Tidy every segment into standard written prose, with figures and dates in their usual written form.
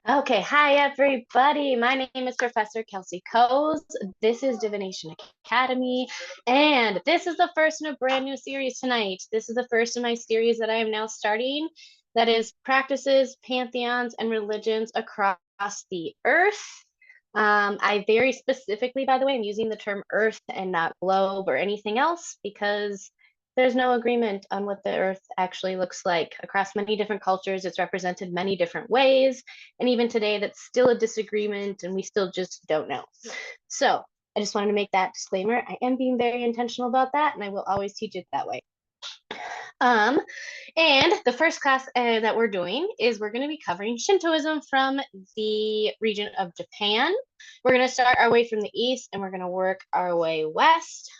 Okay, hi everybody. My name is Professor Kalsee Kohs. This is Divination Academy, and this is the first in a brand new series tonight. This is the first in my series that I am now starting that is practices, pantheons, and religions across the earth. I very specifically, by the way, I'm using the term earth and not globe or anything else because there's no agreement on what the earth actually looks like. Across many different cultures, it's represented many different ways. And even today, that's still a disagreement, and we still just don't know. So I just wanted to make that disclaimer. I am being very intentional about that, and I will always teach it that way. Um, and the first class that we're doing is we're going to be covering Shintoism from the region of Japan. We're going to start our way from the east and we're going to work our way west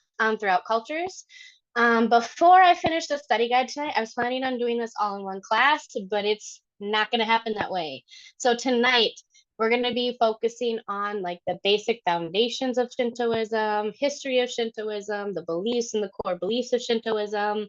throughout cultures. Before I finish the study guide tonight, I was planning on doing this all in one class, but it's not going to happen that way. So tonight, we're going to be focusing on like the basic foundations of Shintoism, history of Shintoism, the beliefs and the core beliefs of Shintoism,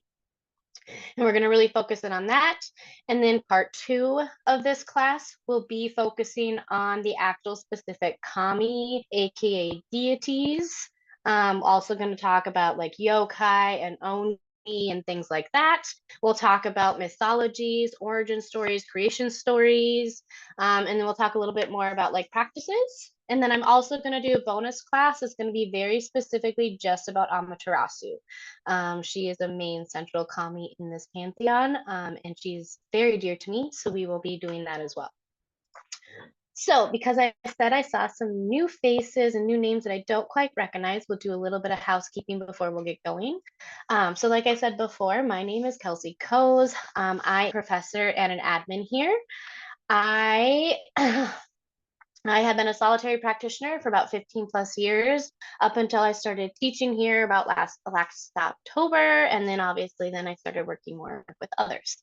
and we're going to really focus in on that. And then part 2 of this class will be focusing on the actual specific kami, aka deities. Also going to talk about like yokai and oni and things like that. We'll talk about mythologies, origin stories, creation stories, and then we'll talk a little bit more about like practices. And then I'm also going to do a bonus class that's going to be very specifically just about Amaterasu. She is a main central kami in this pantheon, and she's very dear to me, so we will be doing that as well. So, because I said I saw some new faces and new names that I don't quite recognize, we'll do a little bit of housekeeping before we'll get going. So, like I said before, my name is Kalsee Kohs. I'm a professor and an admin here. I I have been a solitary practitioner for about 15 plus years up until I started teaching here about last October. And then obviously then I started working more with others.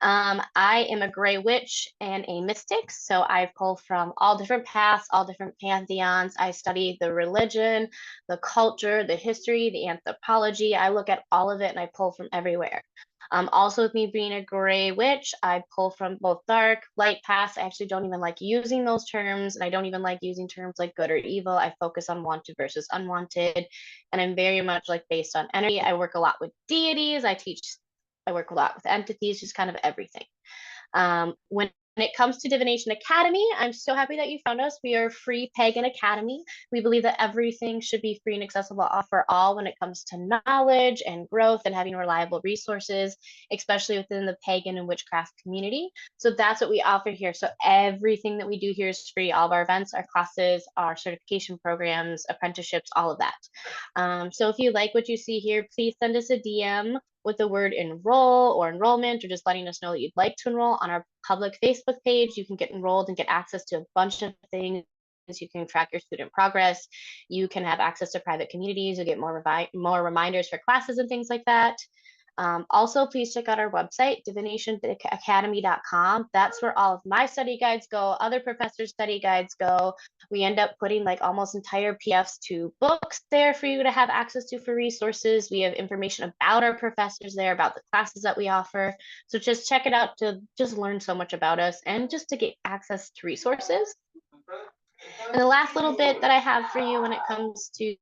I am a gray witch and a mystic. So I pull from all different paths, all different pantheons. I study the religion, the culture, the history, the anthropology. I look at all of it and I pull from everywhere. Also, with me being a gray witch, I pull from both dark, light paths. I actually don't even like using those terms, and I don't even like using terms like good or evil. I focus on wanted versus unwanted, and I'm very much like based on energy. I work a lot with deities. I work a lot with entities, just kind of everything. When it comes to Divination Academy, I'm so happy that you found us. We are a free pagan academy. We believe that everything should be free and accessible for all when it comes to knowledge and growth and having reliable resources, especially within the pagan and witchcraft community. So that's what we offer here. So everything that we do here is free. All of our events, our classes, our certification programs, apprenticeships, all of that. So if you like what you see here, please send us a DM with the word enroll or enrollment, or just letting us know that you'd like to enroll on our public Facebook page. You can get enrolled and get access to a bunch of things. You can track your student progress. You can have access to private communities. You'll get more reminders for classes and things like that. Also, please check out our website, divinationacademy.com. That's where all of my study guides go, other professors' study guides go. We end up putting like almost entire PDFs to books there for you to have access to for resources. We have information about our professors there, about the classes that we offer. So just check it out to just learn so much about us and just to get access to resources. And the last little bit that I have for you when it comes to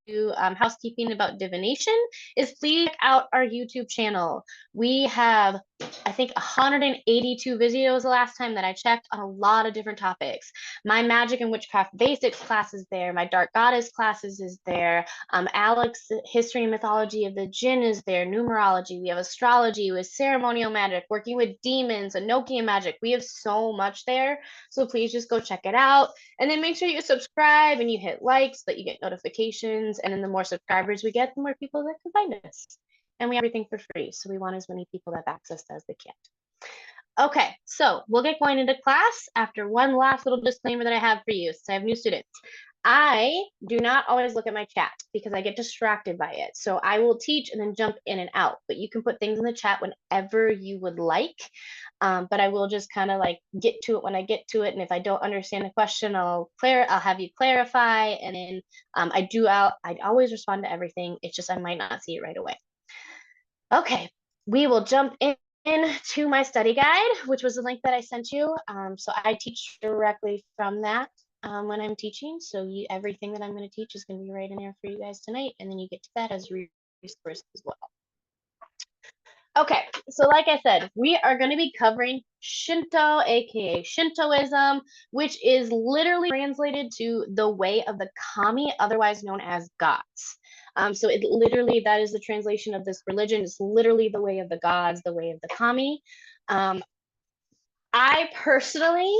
housekeeping about divination is please check out our YouTube channel. We have, I think, 182 videos the last time that I checked on a lot of different topics. My magic and witchcraft basics class is there. My dark goddess classes is there. Alex, history and mythology of the Jinn is there. Numerology. We have astrology with ceremonial magic, working with demons, Enochian magic. We have so much there. So please just go check it out. And then make sure you subscribe and you hit like so that you get notifications. And then the more subscribers we get, the more people that can find us. And we have everything for free. So we want as many people that have access as they can. Okay, so we'll get going into class after one last little disclaimer that I have for you. So I have new students. I do not always look at my chat because I get distracted by it. So I will teach and then jump in and out, but you can put things in the chat whenever you would like. But I will just kind of like get to it when I get to it. And if I don't understand the question, I'll have you clarify. And then I always respond to everything. It's just I might not see it right away. Okay, we will jump in into my study guide, which was the link that I sent you. So I teach directly from that when I'm teaching. So everything that I'm going to teach is going to be right in there for you guys tonight. And then you get to that as a resource as well. Okay, so like I said, we are going to be covering Shinto, aka Shintoism, which is literally translated to the way of the kami, otherwise known as gods. So it literally, that is the translation of this religion. It's literally the way of the gods, the way of the kami. I personally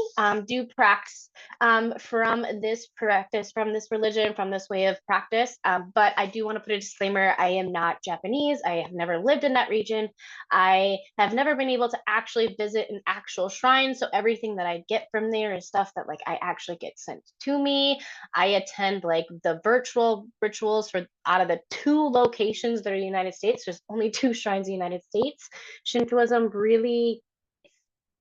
do practice from this religion, from this way of practice. But I do want to put a disclaimer. I am not Japanese. I have never lived in that region. I have never been able to actually visit an actual shrine. So everything that I get from there is stuff that like I actually get sent to me. I attend like the virtual rituals for out of the 2 locations that are in the United States. There's only 2 shrines in the United States. Shintoism really,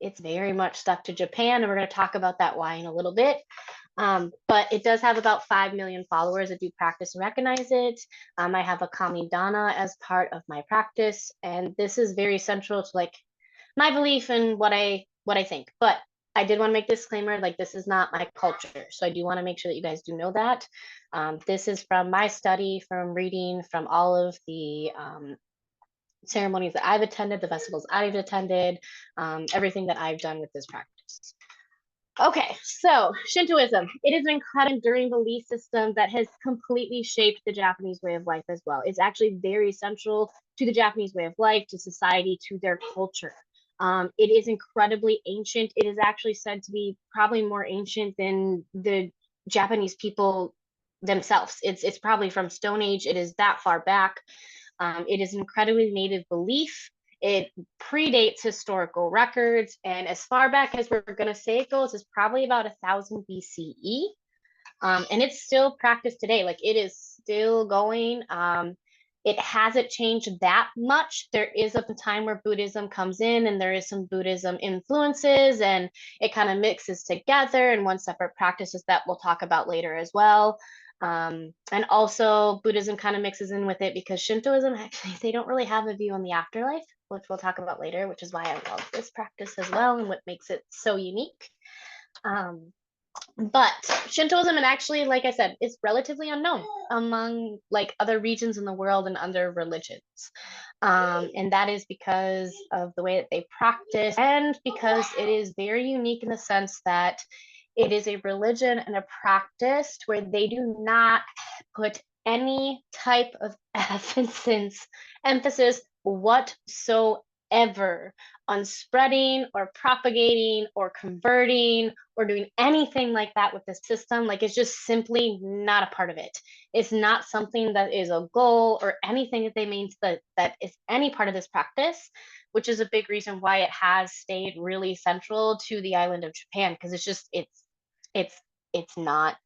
it's very much stuck to Japan, and we're going to talk about that why in a little bit. But it does have about 5 million followers that do practice and recognize it. I have a kami dana as part of my practice, and this is very central to like my belief and what I think. But I did want to make this disclaimer, like this is not my culture, so I do want to make sure that you guys do know that. This is from my study, from reading, from all of the ceremonies that I've attended, the festivals I've attended, everything that I've done with this practice. Okay, so Shintoism, it is an incredible enduring belief system that has completely shaped the Japanese way of life as well. It's actually very central to the Japanese way of life, to society, to their culture. It is incredibly ancient. It is actually said to be probably more ancient than the Japanese people themselves. It's probably from Stone Age. It is that far back. It is an incredibly native belief. It predates historical records, and as far back as we're going to say it goes, is probably about 1000 BCE. And it's still practiced today. Like it is still going. It hasn't changed that much. There is a time where Buddhism comes in, and there is some Buddhism influences, and it kind of mixes together in one separate practices that we'll talk about later as well. And also Buddhism kind of mixes in with it because Shintoism actually, they don't really have a view on the afterlife, which we'll talk about later, which is why I love this practice as well and what makes it so unique. But Shintoism, and actually, like I said, is relatively unknown among like other regions in the world and other religions. And that is because of the way that they practice and because it is very unique in the sense that it is a religion and a practice where they do not put any type of emphasis whatsoever on spreading or propagating or converting or doing anything like that with the system. Like it's just simply not a part of it. It's not something that is a goal or anything that they mean that is any part of this practice, which is a big reason why it has stayed really central to the island of Japan, because it's not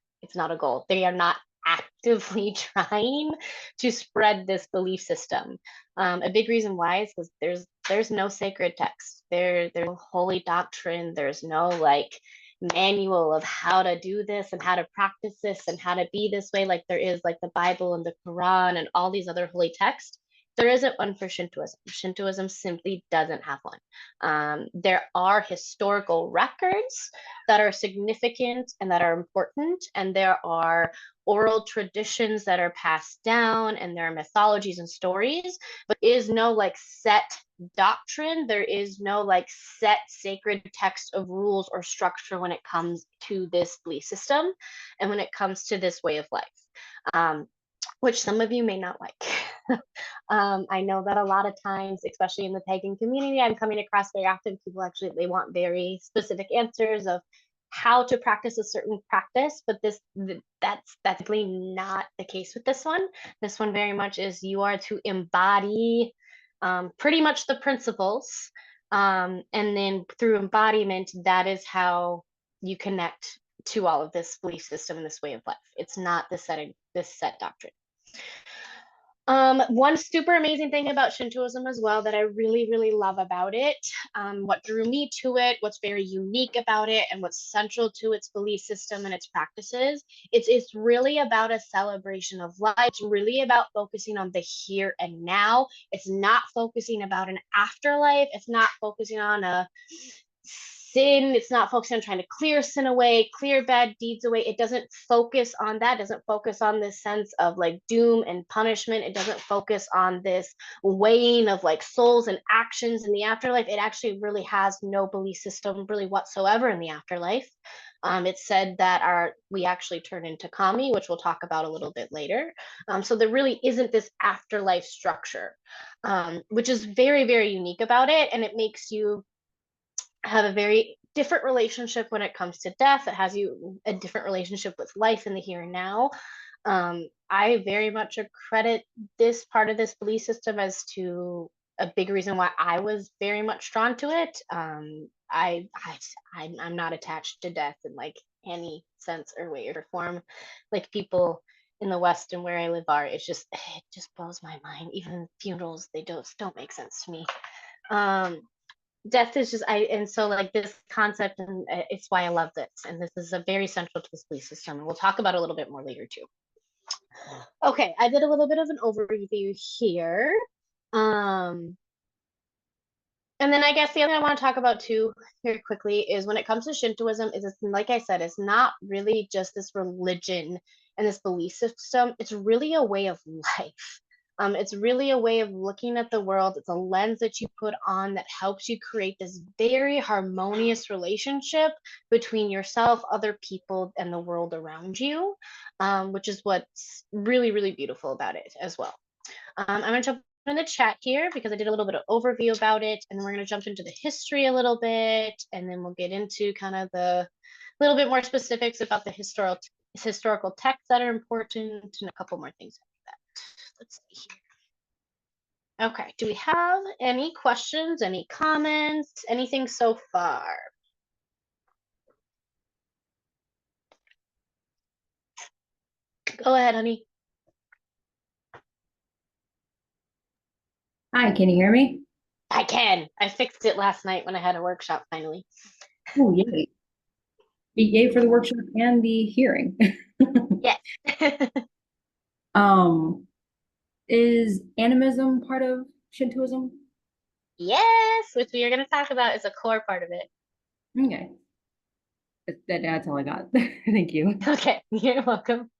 a goal. They are not actively trying to spread this belief system. A big reason why is because there's no sacred text. There's no holy doctrine. There's no like manual of how to do this and how to practice this and how to be this way, like there is like the Bible and the Quran and all these other holy texts. There isn't one for Shintoism. Shintoism simply doesn't have one. There are historical records that are significant and that are important, and there are oral traditions that are passed down, and there are mythologies and stories, but there is no like set doctrine. There is no like set sacred text of rules or structure when it comes to this belief system and when it comes to this way of life, which some of you may not like. I know that a lot of times, especially in the pagan community, I'm coming across very often people actually, they want very specific answers of how to practice a certain practice, but that's definitely not the case with this one. This one very much is you are to embody pretty much the principles, and then through embodiment, that is how you connect to all of this belief system and this way of life. It's not this set doctrine. One super amazing thing about Shintoism as well that I really, really love about it, what drew me to it, what's very unique about it, and what's central to its belief system and its practices, it's really about a celebration of life. It's really about focusing on the here and now. It's not focusing about an afterlife. It's not focusing on a sin. It's not focusing on trying to clear sin away, clear bad deeds away. It doesn't focus on that. It doesn't focus on this sense of like doom and punishment. It doesn't focus on this weighing of like souls and actions in the afterlife. It actually really has no belief system really whatsoever in the afterlife. It's said that we actually turn into kami, which we'll talk about a little bit later. So there really isn't this afterlife structure, which is very, very unique about it, and it makes you have a very different relationship when it comes to death. It has you a different relationship with life in the here and now. I very much accredit this part of this belief system as to a big reason why I was very much drawn to it. I'm not attached to death in like any sense or way or form, like people in the West and where I live are. It just blows my mind. Even funerals, they don't make sense to me. Death is just and so like this concept, and it's why I love this, and this is a very central to this belief system, and we'll talk about it a little bit more later too. Okay, I did a little bit of an overview here, and then I guess the other thing I want to talk about too here quickly is when it comes to Shintoism, is it's like I said, it's not really just this religion and this belief system. It's really a way of life. It's really a way of looking at the world. It's a lens that you put on that helps you create this very harmonious relationship between yourself, other people, and the world around you, which is what's really, really beautiful about it as well. I'm going to jump in the chat here because I did a little bit of overview about it, and then we're going to jump into the history a little bit, and then we'll get into kind of the little bit more specifics about the historical texts that are important and a couple more things like that. Let's see here. Okay, do we have any questions, any comments, anything so far? Go ahead, honey. Hi, can you hear me? I can. I fixed it last night when I had a workshop finally. Oh, yay. Yay for the workshop and the hearing. Yes. Um, is animism part of Shintoism? Yes, which we are going to talk about is a core part of it. Okay. That's all I got. Thank you. Okay, you're welcome.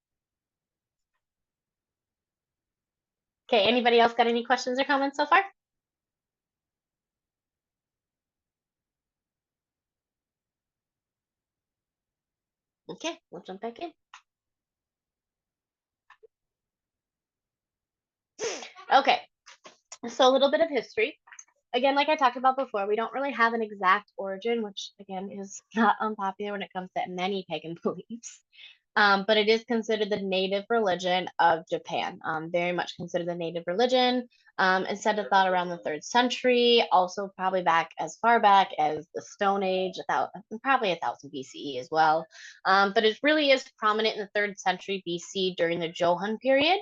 Okay, anybody else got any questions or comments so far? Okay, we'll jump back in. Okay, so a little bit of history. Again, like I talked about before, we don't really have an exact origin, which again is not unpopular when it comes to many pagan beliefs. But it is considered the native religion of Japan, very much considered the native religion, and said to thought around the 3rd century, also probably as far back as the Stone Age, probably 1000 BCE as well. But it really is prominent in the 3rd century BC during the Johan period.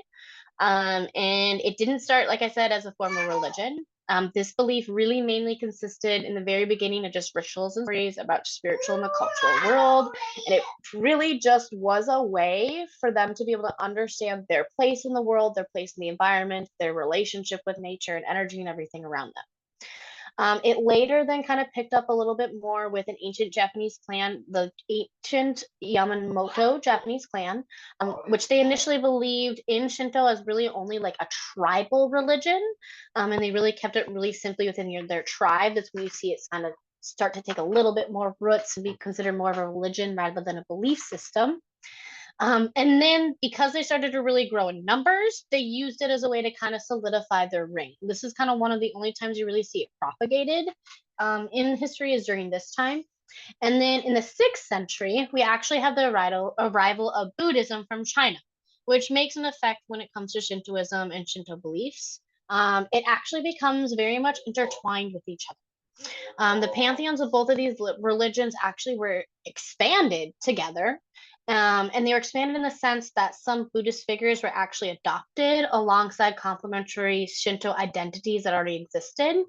And it didn't start, like I said, as a form of religion. This belief really mainly consisted in the very beginning of just rituals and stories about spiritual and the cultural world. And it really just was a way for them to be able to understand their place in the world, their place in the environment, their relationship with nature and energy and everything around them. It later then kind of picked up a little bit more with an ancient Japanese clan, the ancient Yamamoto Japanese clan, which they initially believed in Shinto as really only like a tribal religion. And they really kept it really simply within their tribe. That's when you see it kind of start to take a little bit more roots and be considered more of a religion rather than a belief system. And then because they started to really grow in numbers, they used it as a way to kind of solidify their reign. This is kind of one of the only times you really see it propagated in history is during this time. And then in the 6th century, we actually have the arrival of Buddhism from China, which makes an effect when it comes to Shintoism and Shinto beliefs. It actually becomes very much intertwined with each other. The pantheons of both of these religions actually were expanded together. And they were expanded in the sense that some Buddhist figures were actually adopted alongside complementary Shinto identities that already existed.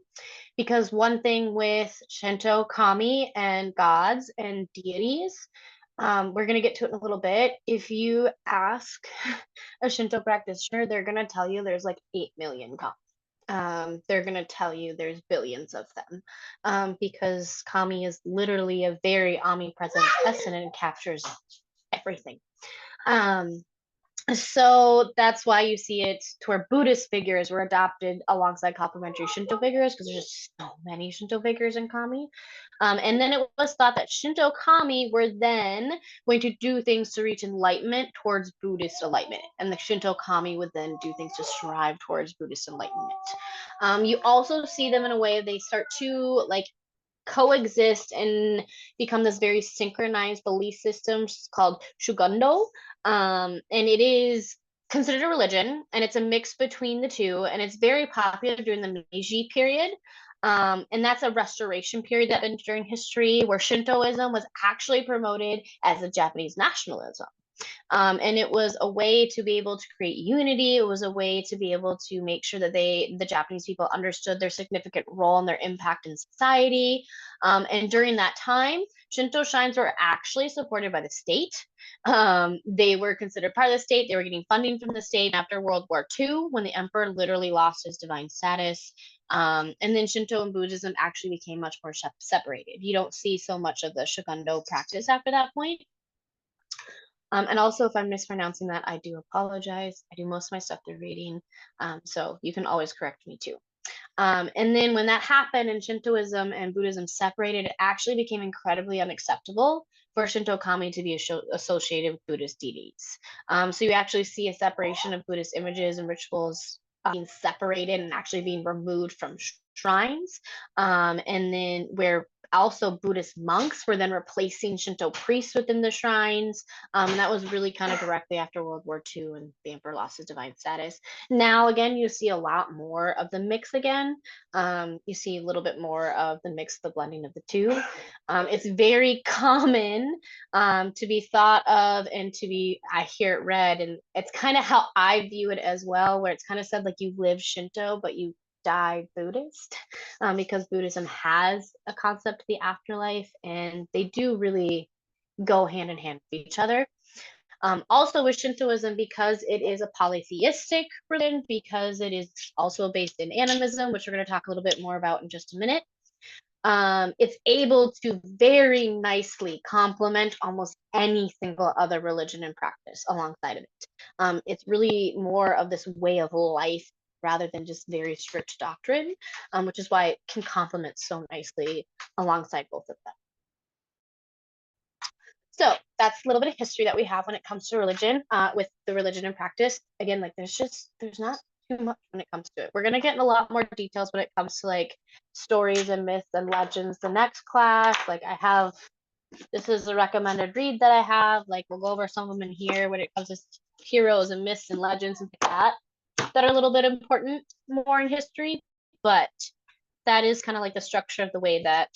Because one thing with Shinto, kami, and gods and deities, we're going to get to it in a little bit. If you ask a Shinto practitioner, they're going to tell you there's like 8 million kami. They're going to tell you there's billions of them, because kami is literally a very omnipresent essence and captures everything. So that's why you see it to where Buddhist figures were adopted alongside complementary Shinto figures, because there's just so many Shinto figures in kami. And then it was thought that Shinto kami were then going to do things to reach enlightenment towards Buddhist enlightenment, and the Shinto kami would then do things to strive towards Buddhist enlightenment. You also see them in a way they start to like coexist and become this very synchronized belief system called Shugondo. And it is considered a religion, and it's a mix between the two, and it's very popular during the Meiji period. And that's a restoration period that during history where Shintoism was actually promoted as a Japanese nationalism. And it was a way to be able to create unity. It was a way to be able to make sure that the Japanese people understood their significant role and their impact in society. And during that time, Shinto shrines were actually supported by the state. They were considered part of the state. They were getting funding from the state after World War II, when the emperor literally lost his divine status. And then Shinto and Buddhism actually became much more separated. You don't see so much of the Shugondo practice after that point. And also, if I'm mispronouncing that, I do apologize. I do most of my stuff through reading, so you can always correct me too. And then when that happened and Shintoism and Buddhism separated, it actually became incredibly unacceptable for Shinto kami to be associated with Buddhist deities. So you actually see a separation of Buddhist images and rituals being separated and actually being removed from shrines. And then where also Buddhist monks were then replacing Shinto priests within the shrines. And that was really kind of directly after World War II and the emperor lost his divine status. Now, again, you see a lot more of the mix again. You see a little bit more of the mix, the blending of the two. It's very common to be thought of and to be, I hear it read, and it's kind of how I view it as well, where it's kind of said like you live Shinto, but you die Buddhist, because Buddhism has a concept of the afterlife, and they do really go hand in hand with each other. Also with Shintoism, because it is a polytheistic religion, because it is also based in animism, which we're going to talk a little bit more about in just a minute, it's able to very nicely complement almost any single other religion and practice alongside of it. It's really more of this way of life rather than just very strict doctrine, which is why it can complement so nicely alongside both of them. So that's a little bit of history that we have when it comes to religion, with the religion and practice. Again, like there's not too much when it comes to it. We're gonna get in a lot more details when it comes to like stories and myths and legends the next class. Like this is a recommended read that I have. Like we'll go over some of them in here when it comes to heroes and myths and legends and that are a little bit important more in history, but that is kind of like the structure of the way that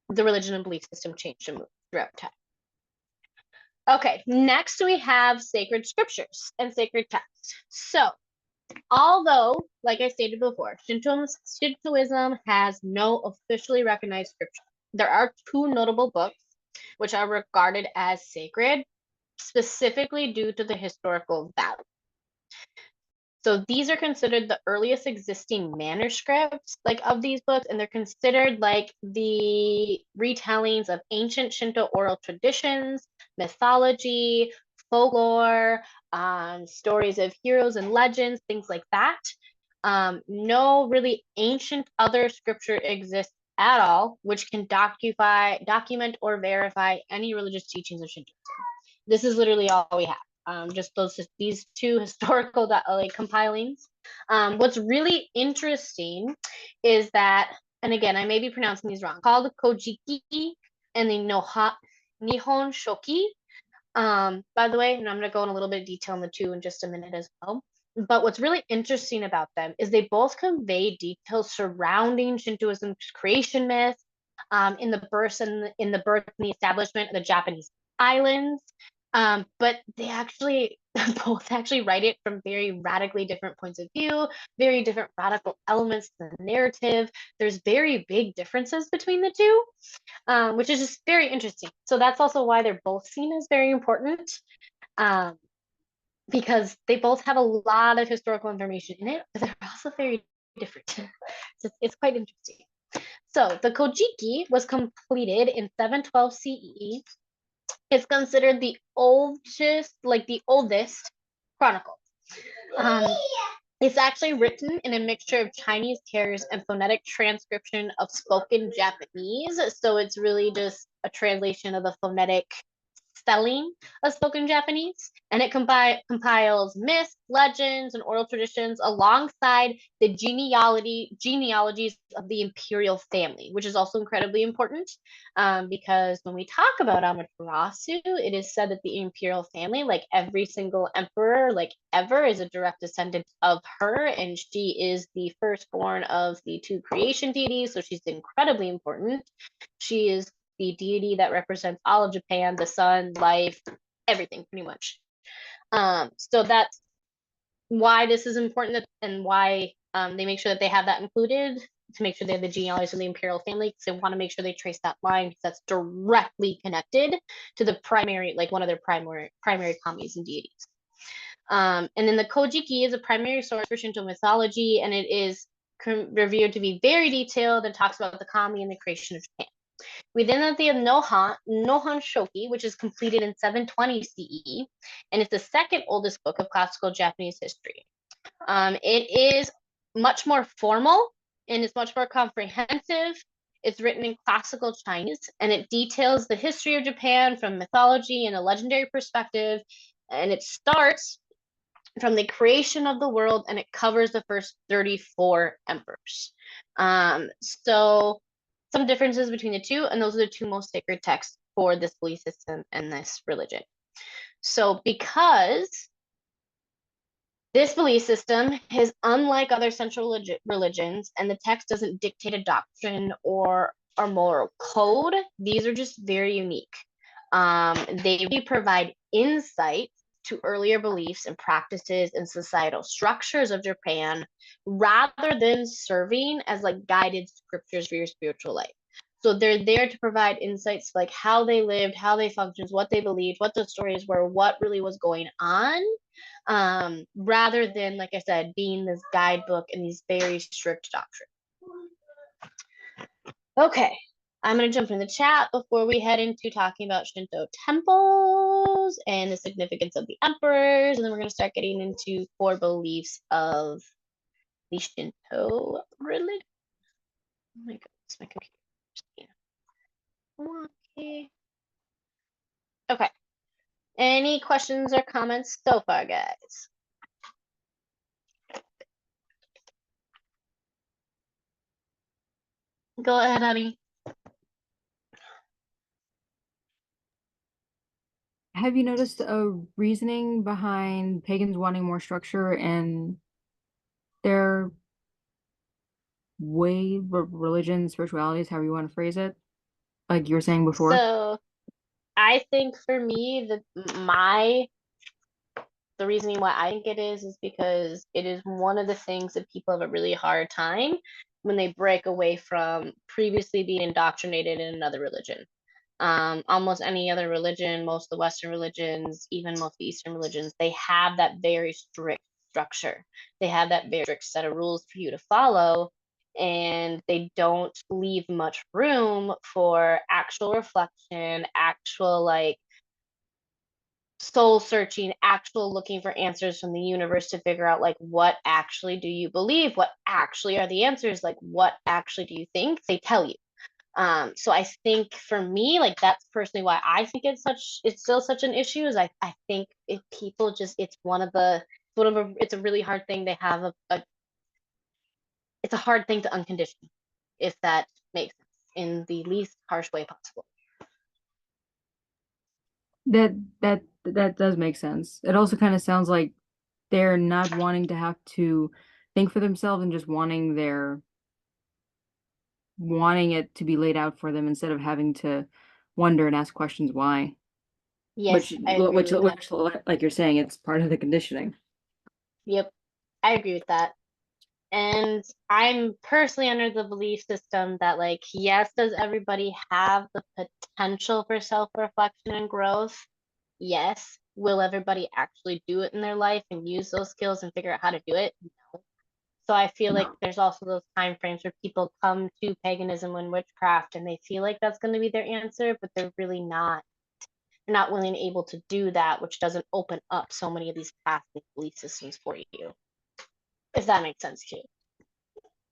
the religion and belief system changed and moved throughout time. Okay, next we have sacred scriptures and sacred texts. So, although, like I stated before, Shintoism has no officially recognized scripture, there are two notable books which are regarded as sacred, specifically due to the historical value. So these are considered the earliest existing manuscripts of these books, and they're considered like the retellings of ancient Shinto oral traditions, mythology, folklore, stories of heroes and legends, things like that. No really ancient other scripture exists at all which can document or verify any religious teachings of Shintoism. This is literally all we have. Just these two historical compilings. What's really interesting is that, and again, I may be pronouncing these wrong, called Kojiki and the Nihon Shoki. By the way, and I'm going to go in a little bit of detail in the two in just a minute as well. But what's really interesting about them is they both convey details surrounding Shintoism's creation myth, in the birth and the establishment of the Japanese islands, but they actually both actually write it from very radically different points of view, very different radical elements of the narrative. There's very big differences between the two, which is just very interesting. So that's also why they're both seen as very important, um, because they both have a lot of historical information in it, but they're also very different. So it's quite interesting. So the Kojiki was completed in 712 CE. It's considered the oldest chronicle. Um, it's actually written in a mixture of Chinese characters and phonetic transcription of spoken Japanese. So it's really just a translation of the phonetic spelling of spoken Japanese, and it compiles myths, legends, and oral traditions alongside the genealogies of the imperial family, which is also incredibly important, because when we talk about Amaterasu, it is said that the imperial family, like every single emperor, like ever, is a direct descendant of her, and she is the firstborn of the two creation deities, so she's incredibly important. She is the deity that represents all of Japan, the sun, life, everything pretty much. So that's why this is important, and why they make sure that they have that included, to make sure they have the genealogy of the imperial family, because they want to make sure they trace that line, because that's directly connected to the primary, like one of their primary kamis and deities. And then the Kojiki is a primary source for Shinto mythology, and it is revered to be very detailed and talks about the kami and the creation of Japan. We then have the Nihon Shoki, which is completed in 720 CE, and it's the second oldest book of classical Japanese history. It is much more formal and it's much more comprehensive. It's written in classical Chinese, and it details the history of Japan from mythology and a legendary perspective. And it starts from the creation of the world, and it covers the first 34 emperors. So some differences between the two, and those are the two most sacred texts for this belief system and this religion. So because this belief system is unlike other central religions, and the text doesn't dictate a doctrine or a moral code, these are just very unique. They provide insight to earlier beliefs and practices and societal structures of Japan, rather than serving as like guided scriptures for your spiritual life. So they're there to provide insights like how they lived, how they functioned, what they believed, what the stories were, what really was going on, rather than, like I said, being this guidebook and these very strict doctrines. Okay, I'm going to jump in the chat before we head into talking about Shinto temples and the significance of the emperors, and then we're going to start getting into core beliefs of the Shinto religion. Oh my goodness, my computer. Okay. Any questions or comments so far, guys? Go ahead, honey. Have you noticed a reasoning behind pagans wanting more structure in their way, religion, spiritualities, however you want to phrase it? Like you were saying before? So I think for me, the reasoning why I think it is because it is one of the things that people have a really hard time when they break away from previously being indoctrinated in another religion. Almost any other religion, most of the Western religions, even most of the Eastern religions, they have that very strict structure. They have that very strict set of rules for you to follow, and they don't leave much room for actual reflection, actual like soul searching, actual looking for answers from the universe to figure out like what actually do you believe, what actually are the answers, like what actually do you think. They tell you. So I think for me, like that's personally why I think it's still such an issue, is I think if people just, it's a really hard thing. They have it's a hard thing to uncondition, if that makes sense, in the least harsh way possible. That does make sense. It also kind of sounds like they're not wanting to have to think for themselves and just wanting it to be laid out for them instead of having to wonder and ask questions why. Yes, which I agree with that. which like you're saying, it's part of the conditioning. Yep, I agree with that. And I'm personally under the belief system that, like, yes, does everybody have the potential for self-reflection and growth? Yes. Will everybody actually do it in their life and use those skills and figure out how to do it? No. So I feel like No. there's also those time frames where people come to paganism and witchcraft and they feel like that's going to be their answer, but they're really not. They're not willing and able to do that, which doesn't open up so many of these paths and belief systems for you, if that makes sense too.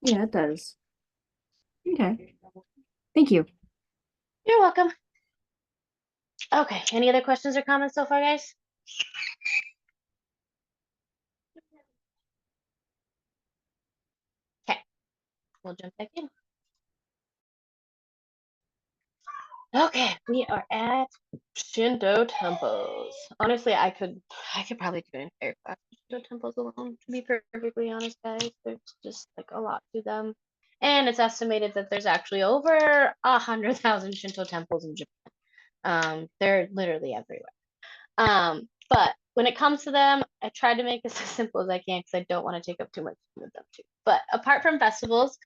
Yeah, it does. Okay. Thank you. You're welcome. Okay, any other questions or comments so far, guys? Okay, we'll jump back in. Okay, we are at Shinto temples. Honestly, I could probably do an entire class on Shinto temples alone, to be perfectly honest, guys. There's just like a lot to them. And it's estimated that there's actually over 100,000 Shinto temples in Japan. They're literally everywhere. But when it comes to them, I tried to make this as simple as I can because I don't want to take up too much time with them too. But apart from festivals,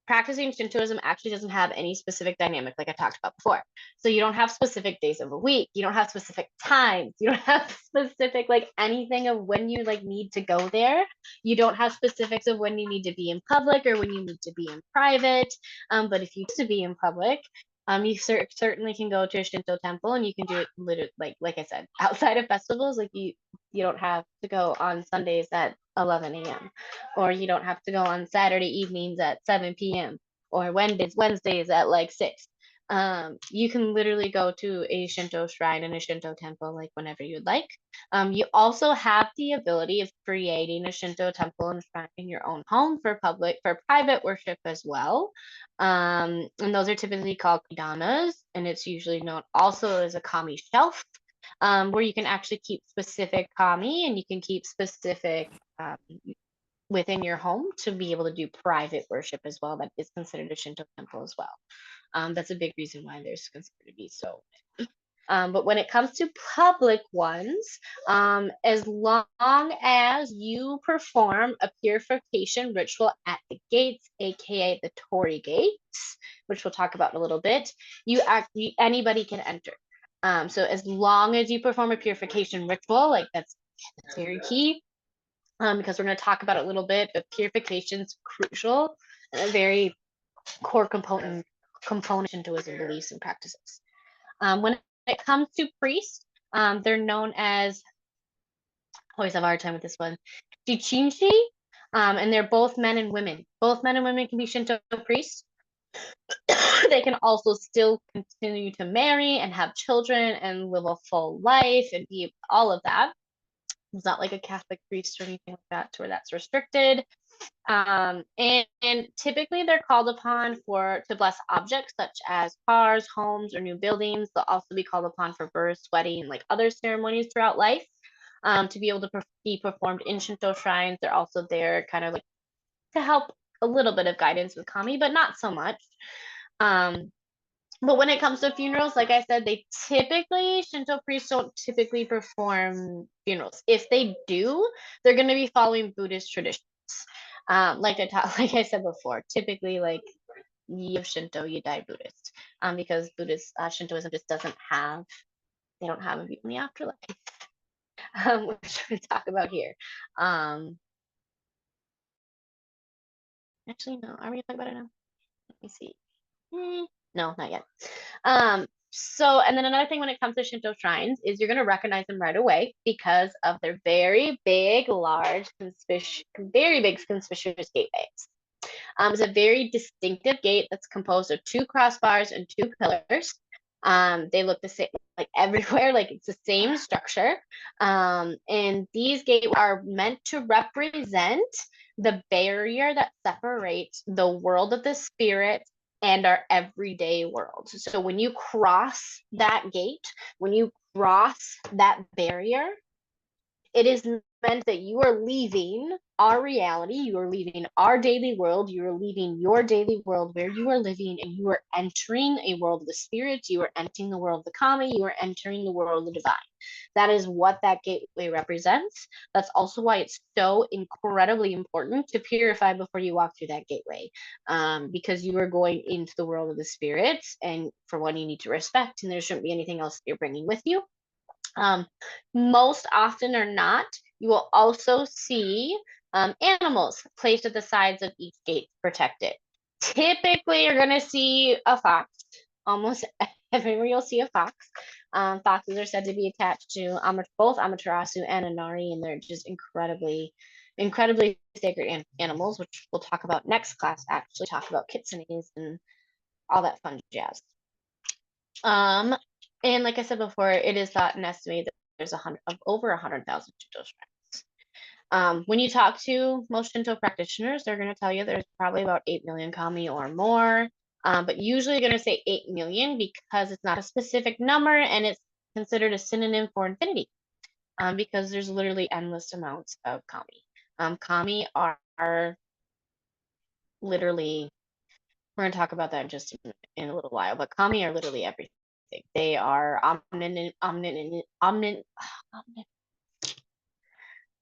practicing Shintoism actually doesn't have any specific dynamic like I talked about before. So you don't have specific days of a week, you don't have specific times, you don't have specific like anything of when you like need to go there. You don't have specifics of when you need to be in public or when you need to be in private. But if you need to be in public, you certainly can go to a Shinto temple and you can do it literally like I said, outside of festivals, like you don't have to go on Sundays at 11 a.m. or you don't have to go on Saturday evenings at 7 p.m. or Wednesdays at like 6. You can literally go to a Shinto shrine and a Shinto temple like whenever you'd like. You also have the ability of creating a Shinto temple and shrine in your own home for private worship as well. And those are typically called kodamas, and it's usually known also as a kami shelf, where you can actually keep specific kami and you can keep specific within your home to be able to do private worship as well. That is considered a Shinto temple as well. That's a big reason why there's considered to be so. But when it comes to public ones, as long as you perform a purification ritual at the gates, aka the Torii gates, which we'll talk about in a little bit, anybody can enter. So as long as you perform a purification ritual, like that's very key, because we're going to talk about it a little bit, but purification is crucial and a very core component into Shintoism beliefs and practices. When it comes to priests, they're known as, I always have a hard time with this one, Jichinshi, and they're both men and women. Both men and women can be Shinto priests. They can also still continue to marry and have children and live a full life and be all of that. It's not like a Catholic priest or anything like that to where that's restricted. And typically they're called upon to bless objects such as cars, homes, or new buildings. They'll also be called upon for births, wedding, and like other ceremonies throughout life. To be able to be performed in Shinto shrines. They're also there kind of like to help a little bit of guidance with kami, but not so much. But when it comes to funerals, like I said, Shinto priests don't typically perform funerals. If they do, they're going to be following Buddhist traditions. Like I said before, typically like you have Shinto, you die Buddhist, because Shintoism just they don't have a view in the afterlife, which we talk about here. Actually, no, are we gonna talk about it now? Let me see. No, not yet. And then another thing when it comes to Shinto shrines is you're going to recognize them right away because of their very big, large, very big, conspicuous gateways. It's a very distinctive gate that's composed of 2 crossbars and 2 pillars. They look the same, like everywhere, like it's the same structure. And these gates are meant to represent the barrier that separates the world of the spirit and our everyday world. So when you cross that gate, when you cross that barrier, it is meant that you are leaving our reality, you are leaving our daily world, you are leaving your daily world where you are living, and you are entering a world of the spirits, you are entering the world of the kami, you are entering the world of the divine. That is what that gateway represents. That's also why it's so incredibly important to purify before you walk through that gateway, because you are going into the world of the spirits, and for one, you need to respect, and there shouldn't be anything else that you're bringing with you. Most often or not, you will also see animals placed at the sides of each gate to protect it. Typically, you're going to see a fox. Almost everywhere you'll see a fox. Foxes are said to be attached to both Amaterasu and Inari, and they're just incredibly, incredibly sacred animals, which we'll talk about next class, actually talk about kitsunes and all that fun jazz. And like I said before, it is thought and estimated that there's over 100,000 Shinto shrines. When you talk to most Shinto practitioners, they're going to tell you there's probably about 8 million kami or more. But usually you're going to say 8 million because it's not a specific number and it's considered a synonym for infinity, because there's literally endless amounts of kami. Kami are literally, we're going to talk about that in a little while, but kami are literally everything. They are omnipotent.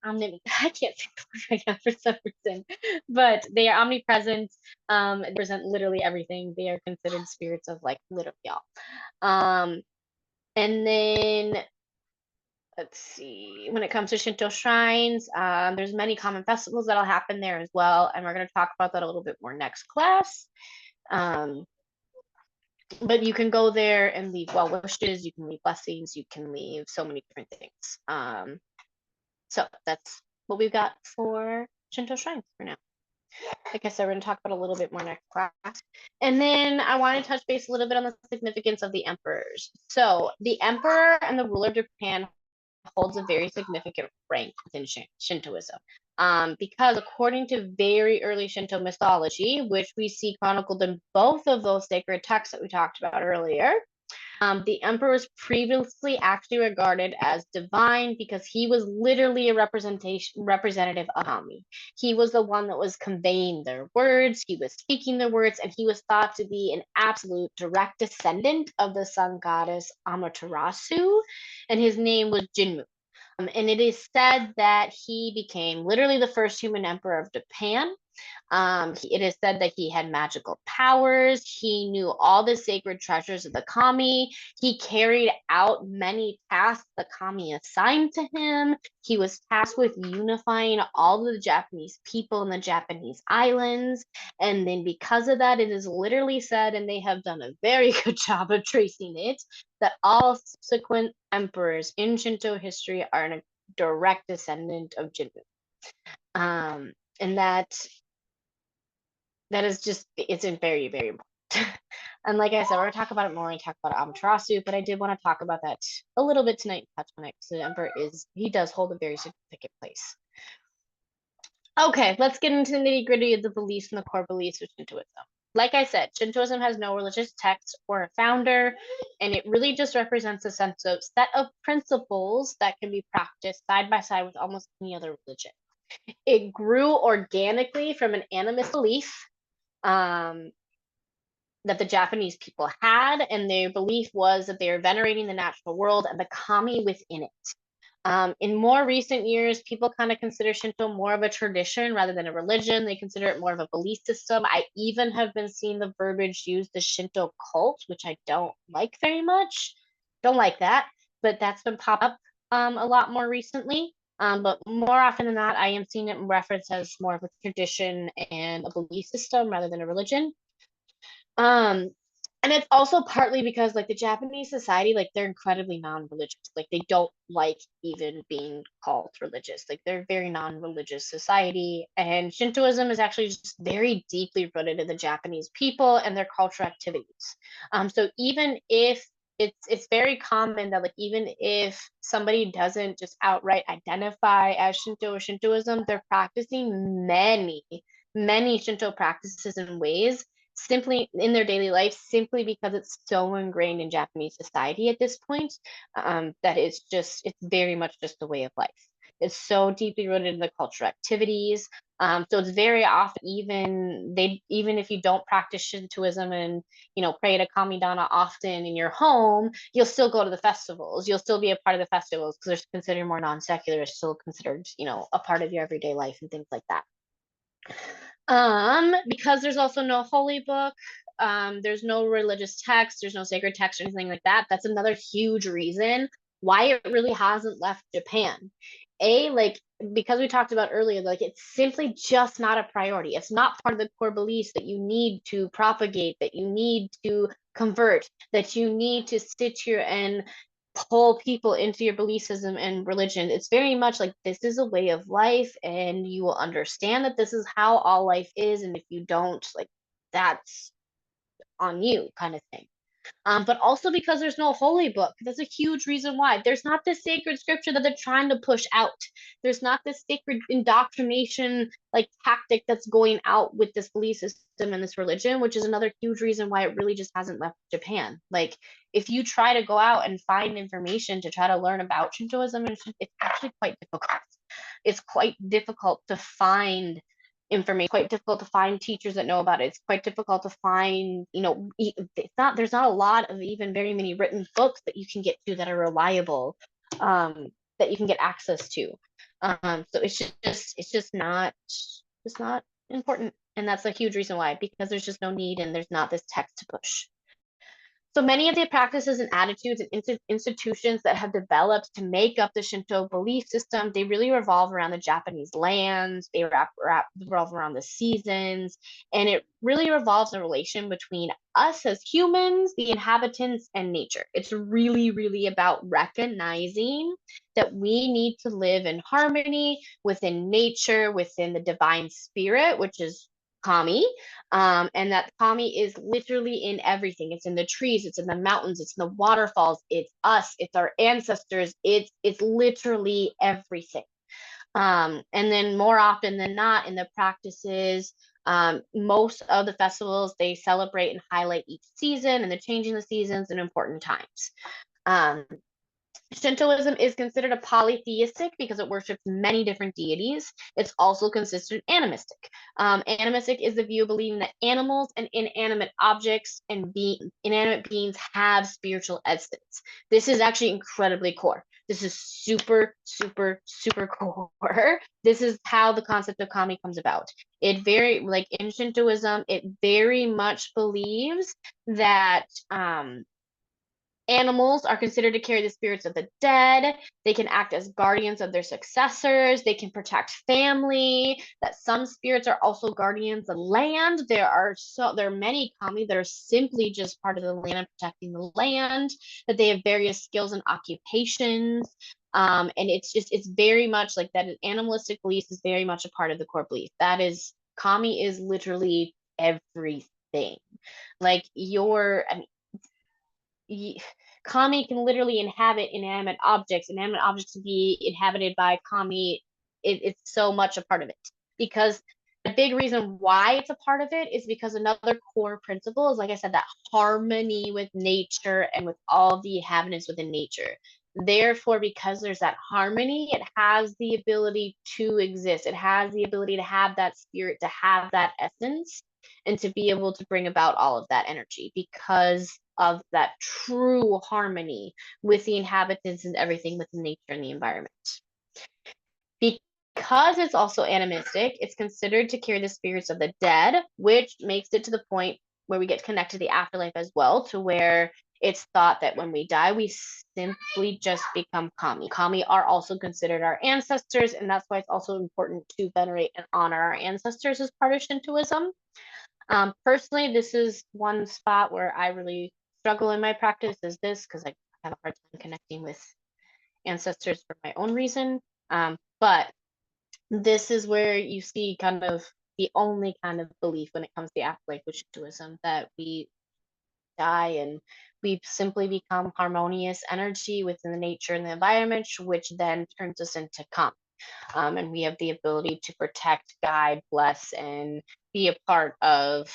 I can't think of it right now for some reason, but they are omnipresent. Represent literally everything. They are considered spirits of like literally all. And then let's see. When it comes to Shinto shrines, there's many common festivals that'll happen there as well, and we're going to talk about that a little bit more next class. But you can go there and leave well wishes, you can leave blessings, you can leave so many different things. So that's what we've got for Shinto shrines for now. Like I said, we're going to talk about a little bit more next class. And then I want to touch base a little bit on the significance of the emperors. So the emperor and the ruler of Japan holds a very significant rank within Shintoism. Because according to very early Shinto mythology, which we see chronicled in both of those sacred texts that we talked about earlier, the emperor was previously actually regarded as divine because he was literally a representative of kami. He was the one that was conveying their words, he was speaking their words, and he was thought to be an absolute direct descendant of the sun goddess Amaterasu, and his name was Jinmu. And it is said that he became literally the first human emperor of Japan. It is said that he had magical powers. He knew all the sacred treasures of the kami. He carried out many tasks the kami assigned to him. He was tasked with unifying all the Japanese people in the Japanese islands. And then because of that, it is literally said, and they have done a very good job of tracing it, that all subsequent emperors in Shinto history are a direct descendant of Jinmu. And that is just, it's very, very important. And like I said, we're going to talk about it more and talk about Amaterasu, but I did want to talk about that a little bit tonight, touch on it, because the emperor he does hold a very significant place. Okay, let's get into the nitty gritty of the beliefs and the core beliefs of Shintoism. Like I said, Shintoism has no religious text or a founder, and it really just represents a set of principles that can be practiced side by side with almost any other religion. It grew organically from an animist belief that the Japanese people had, and their belief was that they were venerating the natural world and the kami within it. In more recent years, people kind of consider Shinto more of a tradition rather than a religion. They consider it more of a belief system. I even have been seeing the verbiage used as Shinto cult, which I don't like very much. Don't like that, but that's been popped up a lot more recently. But more often than not, I am seeing it referenced as more of a tradition and a belief system rather than a religion. And it's also partly because like the Japanese society, like they're incredibly non-religious. Like they don't like even being called religious. Like they're a very non-religious society. And Shintoism is actually just very deeply rooted in the Japanese people and their cultural activities. So even if it's very common that like even if somebody doesn't just outright identify as Shinto or Shintoism, they're practicing many Shinto practices and ways simply in their daily life, simply because it's so ingrained in Japanese society at this point, that it's very much just the way of life. It's so deeply rooted in the cultural activities. So it's very often, even if you don't practice Shintoism and pray to Kamidana often in your home, you'll still go to the festivals. You'll still be a part of the festivals because they're considered more non-secular. It's still considered a part of your everyday life and things like that. Because there's also no holy book, there's no religious text, there's no sacred text or anything like that. That's another huge reason why it really hasn't left Japan. Like, because we talked about earlier, like, it's simply just not a priority. It's not part of the core beliefs that you need to propagate, that you need to convert, that you need to sit here and pull people into your belief system and religion. It's very much like, this is a way of life, and you will understand that this is how all life is. And if you don't, like, that's on you, kind of thing. But also because there's no holy book. That's a huge reason why. There's not this sacred scripture that they're trying to push out. There's not this sacred indoctrination like tactic that's going out with this belief system and this religion, which is another huge reason why it really just hasn't left Japan. Like, if you try to go out and find information to try to learn about Shintoism, it's actually quite difficult. It's quite difficult to find information, quite difficult to find teachers that know about it. It's quite difficult to find, there's not a lot of even very many written books that you can get to that are reliable, that you can get access to. So it's just not important. And that's a huge reason why, because there's just no need and there's not this text to push. So many of the practices and attitudes and institutions that have developed to make up the Shinto belief system, they really revolve around the Japanese lands, they revolve around the seasons, and it really revolves a relation between us as humans, the inhabitants, and nature. It's really, really about recognizing that we need to live in harmony within nature, within the divine spirit, which is Kami, and that Kami is literally in everything. It's in the trees, it's in the mountains, it's in the waterfalls, it's us, it's our ancestors, it's literally everything. And then more often than not in the practices, most of the festivals, they celebrate and highlight each season and the changing the seasons and important times. Shintoism is considered a polytheistic because it worships many different deities. It's also considered animistic. Animistic is the view of believing that animals and inanimate objects and inanimate beings have spiritual essence. This is actually incredibly core. This is super, super, super core. This is how the concept of kami comes about. Like in Shintoism, it very much believes that animals are considered to carry the spirits of the dead. They can act as guardians of their successors. They can protect family. That some spirits are also guardians of land. There are many kami that are simply just part of the land and protecting the land. That they have various skills and occupations. And it's very much like that. Animalistic beliefs is very much a part of the core belief. That is, kami is literally everything. Like kami can literally inhabit inanimate objects. Inanimate objects can be inhabited by kami. It's so much a part of it. Because the big reason why it's a part of it is because another core principle is, like I said, that harmony with nature and with all the inhabitants within nature. Therefore, because there's that harmony, it has the ability to exist. It has the ability to have that spirit, to have that essence, and to be able to bring about all of that energy because of that true harmony with the inhabitants and everything within nature and the environment. Because it's also animistic, it's considered to carry the spirits of the dead, which makes it to the point where we get connected to the afterlife as well, to where it's thought that when we die, we simply just become kami. Kami are also considered our ancestors, and that's why it's also important to venerate and honor our ancestors as part of Shintoism. Personally, this is one spot where I really struggle in my practice, is this, because I have a hard time connecting with ancestors for my own reason. But this is where you see kind of the only kind of belief when it comes to the afterlife with Shintoism, that we die and we simply become harmonious energy within the nature and the environment, which then turns us into kami. And we have the ability to protect, guide, bless, and be a part of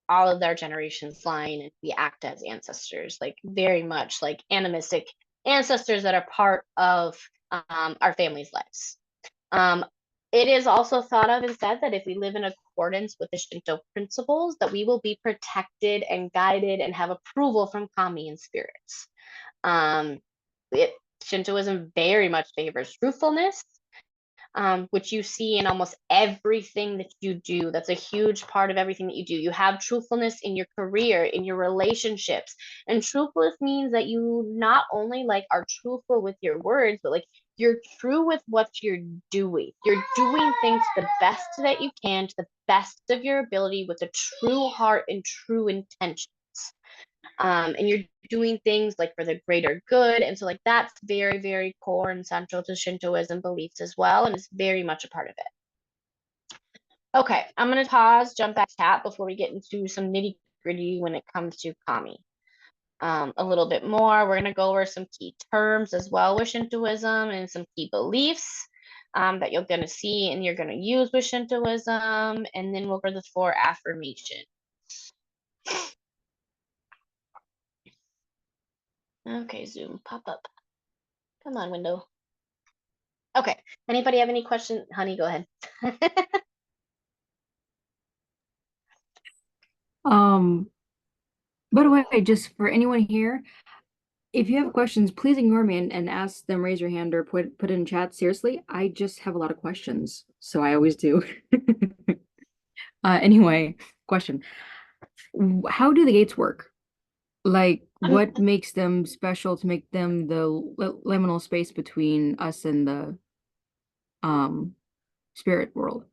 all of their generations line, and we act as ancestors, like very much like animistic ancestors that are part of our families' lives. It is also thought of and said that if we live in accordance with the Shinto principles, that we will be protected and guided and have approval from kami and spirits. Um, Shintoism very much favors truthfulness, which you see in almost everything that you do. That's a huge part of everything that you do. You have truthfulness in your career, in your relationships. And truthfulness means that you not only like are truthful with your words, but like you're true with what you're doing. You're doing things the best that you can, to the best of your ability, with a true heart and true intentions. And you're doing things like for the greater good. And so like that's very, very core and central to Shintoism beliefs as well. And it's very much a part of it. Okay, I'm gonna pause, jump back chat before we get into some nitty gritty when it comes to kami. A little bit more. We're gonna go over some key terms as well with Shintoism and some key beliefs that you're gonna see and you're gonna use with Shintoism. And then we'll go over the 4 affirmations. Okay, Zoom, pop up. Come on, window. Okay. Anybody have any questions? Honey, go ahead. By the way, just for anyone here, if you have questions, please ignore me and ask them, raise your hand or put it in chat. Seriously, I just have a lot of questions, so I always do. Anyway, question. How do the gates work? Like, what makes them special to make them the liminal space between us and the spirit world?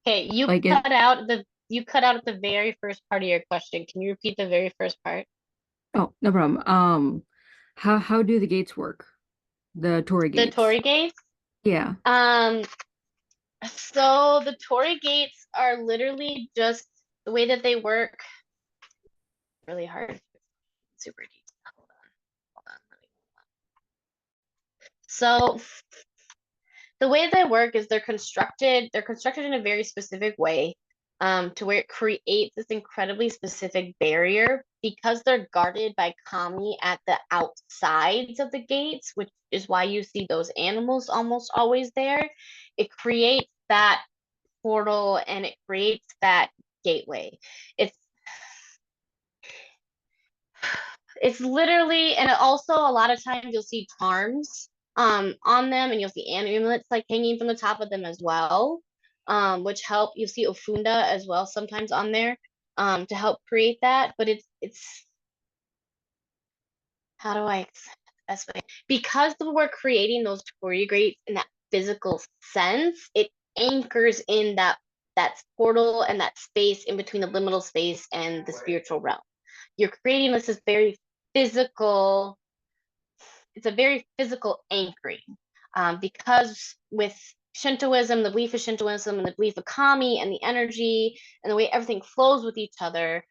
Okay, you Like cut out at the very first part of your question. Can you repeat the very first part? Oh, no problem. How do the gates work? The Torii The gates. Torii gates? Yeah. So the Torii gates are literally just the way that they work. Really hard. Super deep. Hold on. Hold on. So the way they work is they're constructed in a very specific way, to where it creates this incredibly specific barrier because they're guarded by kami at the outsides of the gates, which is why you see those animals almost always there. It creates that portal and it creates that gateway. It's literally, and also a lot of times you'll see charms on them, and you'll see amulets like hanging from the top of them as well, which help. You'll see ofunda as well sometimes on there, to help create that. But it's how do I best way? Because we're creating those Torii gates in that physical sense, it anchors in that portal and that space in between the liminal space and the spiritual realm. You're creating this very physical, it's a very physical anchoring, because with Shintoism, the belief of Shintoism and the belief of kami and the energy and the way everything flows with each other,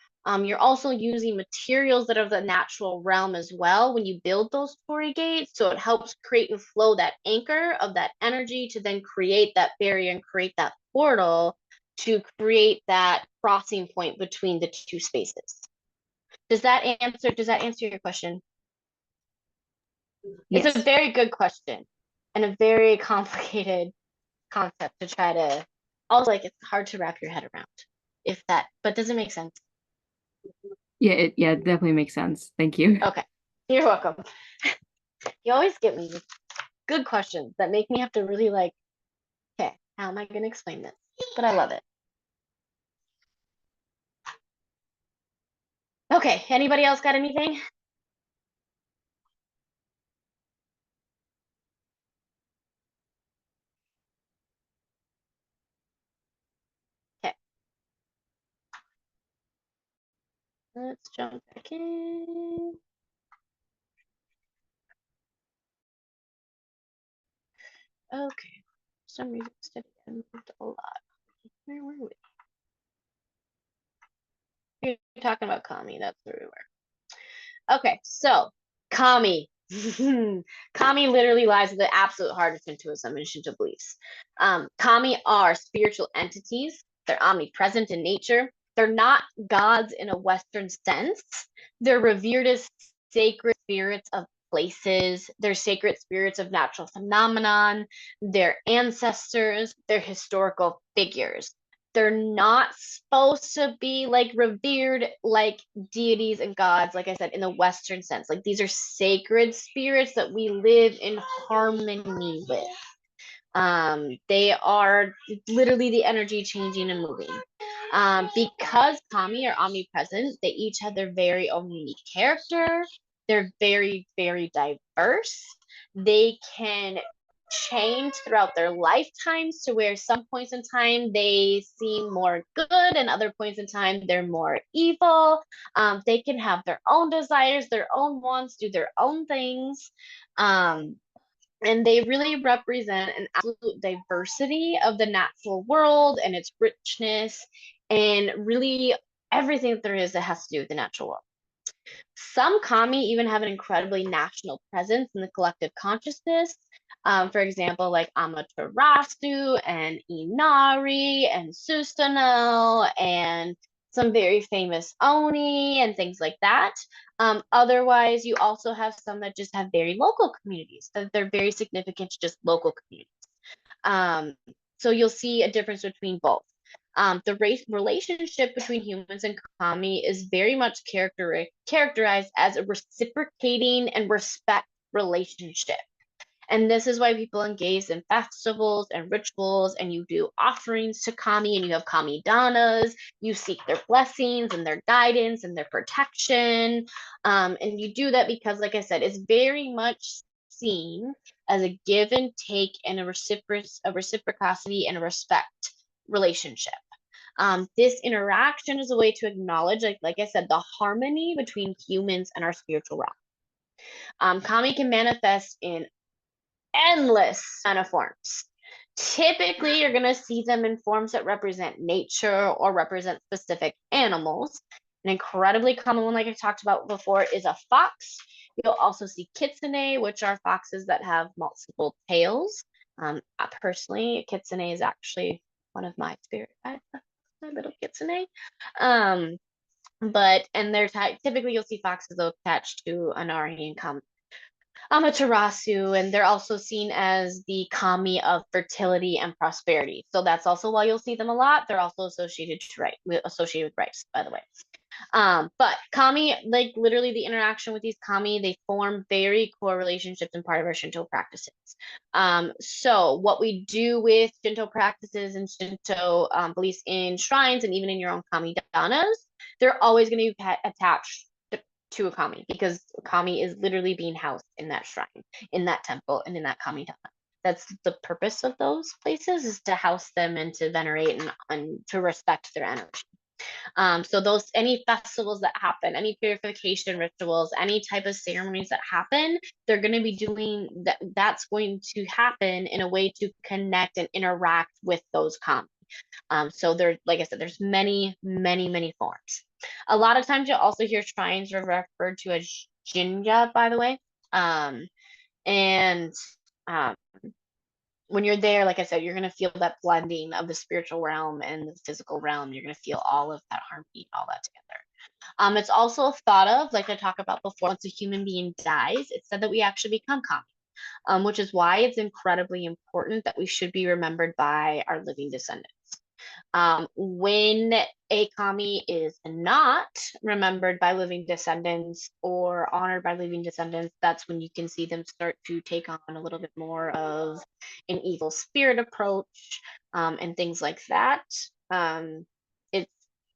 you're also using materials that are the natural realm as well when you build those Torii gates. So it helps create and flow that anchor of that energy to then create that barrier and create that portal to create that crossing point between the two spaces. Does that answer your question? Yes. It's a very good question and a very complicated concept to try to, also like it's hard to wrap your head around, if that, but does it make sense? Yeah, it definitely makes sense. Thank you. Okay. You're welcome. You always get me with good questions that make me have to really like, okay, how am I going to explain this? But I love it. Okay, anybody else got anything? Okay. Let's jump back in. Okay. For some reason, instead I moved a lot. Where were we? You're talking about kami. That's where we were. Okay, so kami. Kami literally lies at the absolute heart of Shintoism and Shinto beliefs. Kami are spiritual entities. They're omnipresent in nature. They're not gods in a Western sense. They're revered as sacred spirits of places, they're sacred spirits of natural phenomenon, they're ancestors, they're historical figures. They're not supposed to be like revered like deities and gods, like I said, in the Western sense. Like these are sacred spirits that we live in harmony with. They are literally the energy changing and moving. Because kami are omnipresent, they each have their very own unique character. They're very, very diverse. They can change throughout their lifetimes to where some points in time they seem more good and other points in time they're more evil. They can have their own desires, their own wants, do their own things. And they really represent an absolute diversity of the natural world and its richness and really everything that there is that has to do with the natural world. Some kami even have an incredibly national presence in the collective consciousness. For example, like Amaterasu and Inari and Susanoo and some very famous Oni and things like that. Otherwise, you also have some that just have very local communities, that they're very significant to just local communities. So you'll see a difference between both. The relationship between humans and kami is very much characterized as a reciprocating and respect relationship. And this is why people engage in festivals and rituals, and you do offerings to kami, and you have kami danas. You seek their blessings and their guidance and their protection. And you do that because, like I said, it's very much seen as a give and take and a reciprocity and a respect relationship. This interaction is a way to acknowledge, like I said, the harmony between humans and our spiritual realm. Kami can manifest in endless amount of forms. Typically, you're going to see them in forms that represent nature or represent specific animals. An incredibly common one, like I talked about before, is a fox. You'll also see kitsune, which are foxes that have multiple tails. Personally, kitsune is actually one of my spirit guides, my little kitsune. And they're typically you'll see foxes though attached to Anari and Amaterasu, and they're also seen as the kami of fertility and prosperity. So that's also why you'll see them a lot. They're also associated with rice, by the way. But kami, like literally the interaction with these kami, they form very core relationships and part of our Shinto practices. So what we do with Shinto practices and Shinto beliefs in shrines and even in your own kami danas, they're always going to be attached to a kami because kami is literally being housed in that shrine, in that temple, and in that kami dana. That's the purpose of those places, is to house them and to venerate and to respect their energy. So those any festivals that happen, any purification rituals, any type of ceremonies that happen, they're going to be doing that. That's going to happen in a way to connect and interact with those kami. So there, like I said, there's many, many, many forms. A lot of times you'll also hear shrines are referred to as jinja, by the way. And when you're there, like I said, you're going to feel that blending of the spiritual realm and the physical realm. You're going to feel all of that harmony, all that together. It's also thought of, like I talked about before, once a human being dies, it's said that we actually become kami, which is why it's incredibly important that we should be remembered by our living descendants. When a kami is not remembered by living descendants or honored by living descendants, that's when you can see them start to take on a little bit more of an evil spirit approach, and things like that.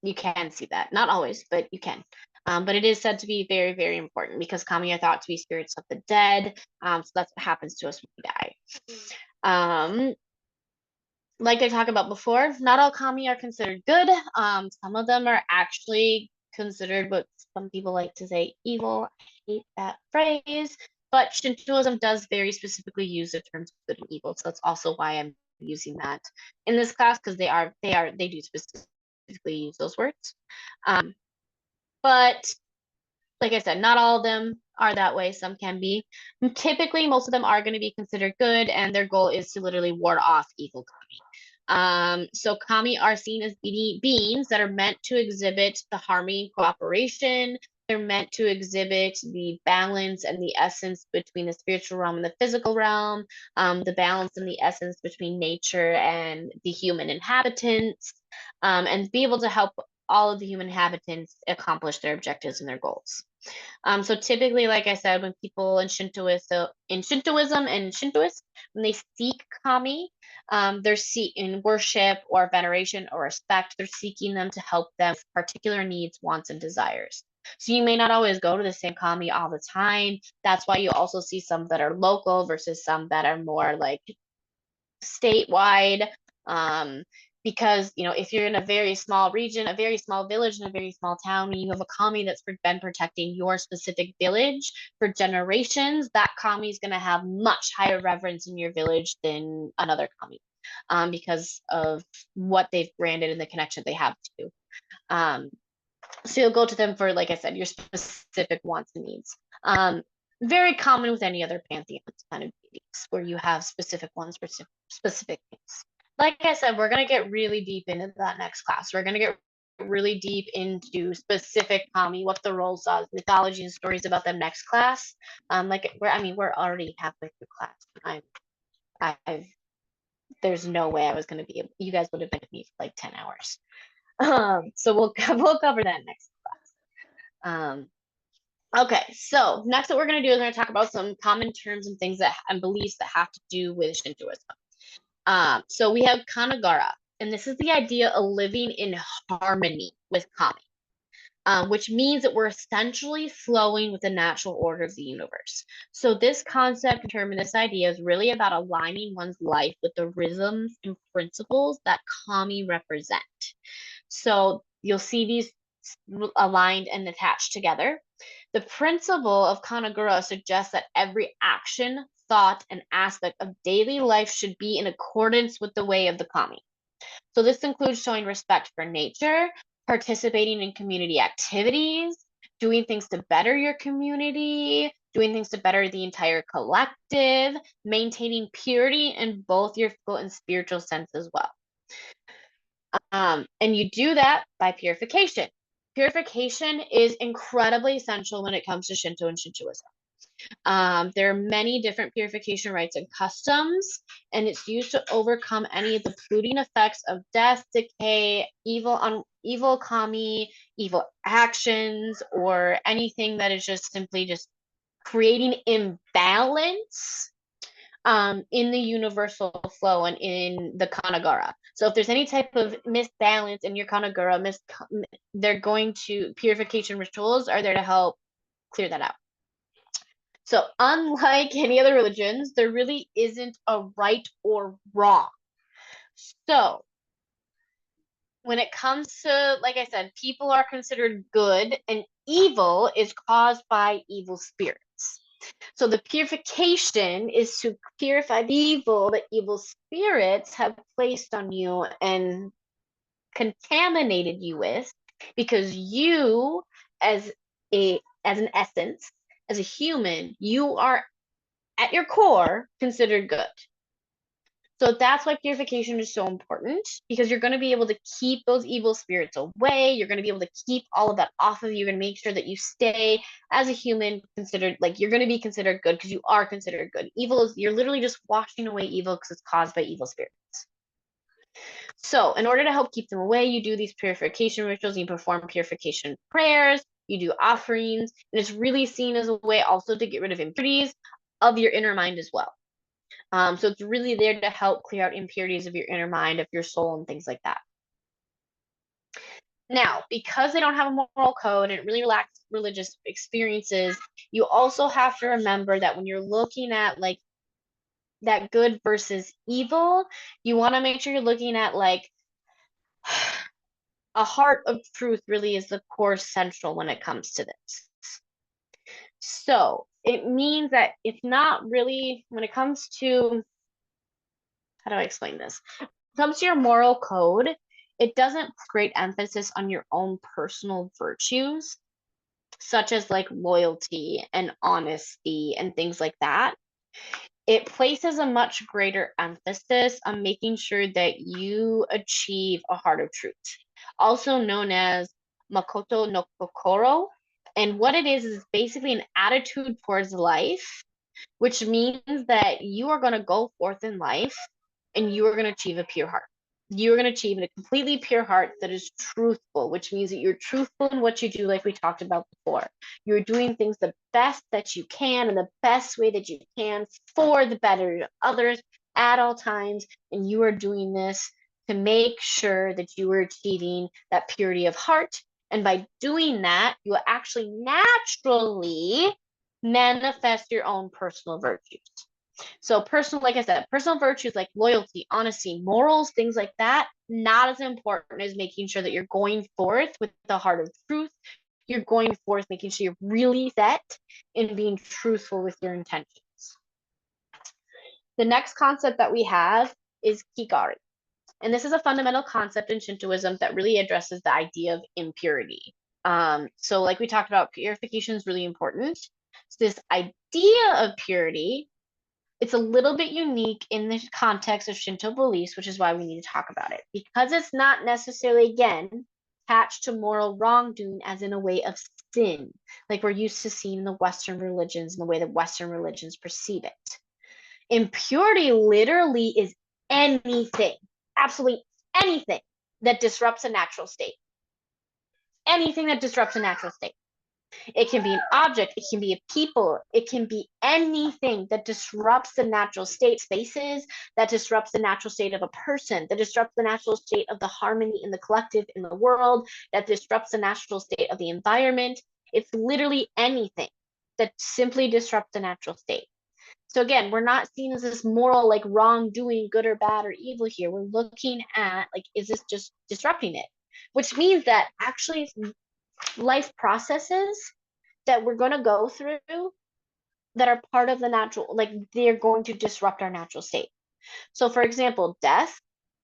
You can see that, not always, but you can. But it is said to be very, very important because kami are thought to be spirits of the dead. So that's what happens to us when we die. Like I talked about before, not all kami are considered good. Some of them are actually considered what some people like to say evil. I hate that phrase, but Shintoism does very specifically use the terms good and evil. So that's also why I'm using that in this class, because they do specifically use those words. But like I said, not all of them are that way. Some can be. Typically, most of them are going to be considered good, and their goal is to literally ward off evil kami. So kami are seen as beings that are meant to exhibit the harmony and cooperation. they're meant to exhibit the balance and the essence between the spiritual realm and the physical realm, the balance and the essence between nature and the human inhabitants, and be able to help all of the human inhabitants accomplish their objectives and their goals. So typically, like I said, when people in Shintoism and Shintoist, when they seek kami, they're in worship or veneration or respect, they're seeking them to help them with particular needs, wants, and desires. So you may not always go to the same kami all the time. That's why you also see some that are local versus some that are more like statewide. Because if you're in a very small region, a very small village, in a very small town, and you have a kami that's been protecting your specific village for generations, that kami is going to have much higher reverence in your village than another kami, because of what they've branded and the connection they have to. So you'll go to them for, like I said, your specific wants and needs. Very common with any other pantheons kind of deities, where you have specific ones for specific things. Like I said, we're going to get really deep into that next class. We're going to get really deep into specific kami, what the roles are, mythology and stories about them next class. We're already halfway through class. There's no way I was going to be able, you guys would have been with me for like 10 hours. So we'll cover that next class. Okay, so next what we're going to do is we're going to talk about some common terms and things and beliefs that have to do with Shintoism. So we have Kanagara, and this is the idea of living in harmony with kami, which means that we're essentially flowing with the natural order of the universe. So this concept, term, and this idea is really about aligning one's life with the rhythms and principles that kami represent. So you'll see these aligned and attached together. The principle of Kanagara suggests that every action, thought, and aspect of daily life should be in accordance with the way of the kami. So this includes showing respect for nature, participating in community activities, doing things to better your community, doing things to better the entire collective, maintaining purity in both your physical and spiritual sense as well. And you do that by purification. Purification is incredibly essential when it comes to Shinto and Shintoism. There are many different purification rites and customs, and it's used to overcome any of the polluting effects of death, decay, evil kami, evil actions, or anything that is just simply just creating imbalance in the universal flow and in the Kanagara. So if there's any type of misbalance in your Kanagara, purification rituals are there to help clear that out. So unlike any other religions, there really isn't a right or wrong. So when it comes to, like I said, people are considered good and evil is caused by evil spirits. So the purification is to purify the evil that evil spirits have placed on you and contaminated you with, because you, as an essence, as a human, you are at your core considered good. So that's why purification is so important, because you're going to be able to keep those evil spirits away. You're going to be able to keep all of that off of you. You're going to make sure that you stay as a human considered, like, you're going to be considered good because you are considered good. Evil is, you're literally just washing away evil because it's caused by evil spirits. So in order to help keep them away, you do these purification rituals, you perform purification prayers, you do offerings, and it's really seen as a way also to get rid of impurities of your inner mind as well. So it's really there to help clear out impurities of your inner mind, of your soul, and things like that. Now, because they don't have a moral code and it really lacks religious experiences, you also have to remember that when you're looking at like that good versus evil, you want to make sure you're looking at like a heart of truth really is the core central when it comes to this. So it means that it's not really, when it comes to, how do I explain this? When it comes to your moral code, it doesn't put great emphasis on your own personal virtues, such as like loyalty and honesty and things like that. It places a much greater emphasis on making sure that you achieve a heart of truth, also known as Makoto no Kokoro. And what it is basically an attitude towards life, which means that you are going to go forth in life and you are going to achieve a pure heart. You're going to achieve a completely pure heart that is truthful, which means that you're truthful in what you do, like we talked about before. You're doing things the best that you can in the best way that you can for the better of others at all times. And you are doing this to make sure that you are achieving that purity of heart. And by doing that, you will actually naturally manifest your own personal virtues. So personal, like I said, personal virtues like loyalty, honesty, morals, things like that, not as important as making sure that you're going forth with the heart of truth. You're going forth making sure you're really set in being truthful with your intentions. The next concept that we have is kigari. And this is a fundamental concept in Shintoism that really addresses the idea of impurity. So like we talked about, purification is really important. So this idea of purity, it's a little bit unique in the context of Shinto beliefs, which is why we need to talk about it. Because it's not necessarily, again, attached to moral wrongdoing as in a way of sin, like we're used to seeing in the Western religions and the way that Western religions perceive it. Impurity literally is anything, absolutely anything that disrupts a natural state. Anything that disrupts a natural state. It can be an object, it can be a people, it can be anything that disrupts the natural state, spaces, that disrupts the natural state of a person, that disrupts the natural state of the harmony in the collective, in the world, that disrupts the natural state of the environment. It's literally anything that simply disrupts the natural state. So again, we're not seen as this moral, like wrongdoing, good or bad or evil here. We're looking at, like, is this just disrupting it? Which means that actually life processes that we're going to go through that are part of the natural, like they're going to disrupt our natural state. So for example, death,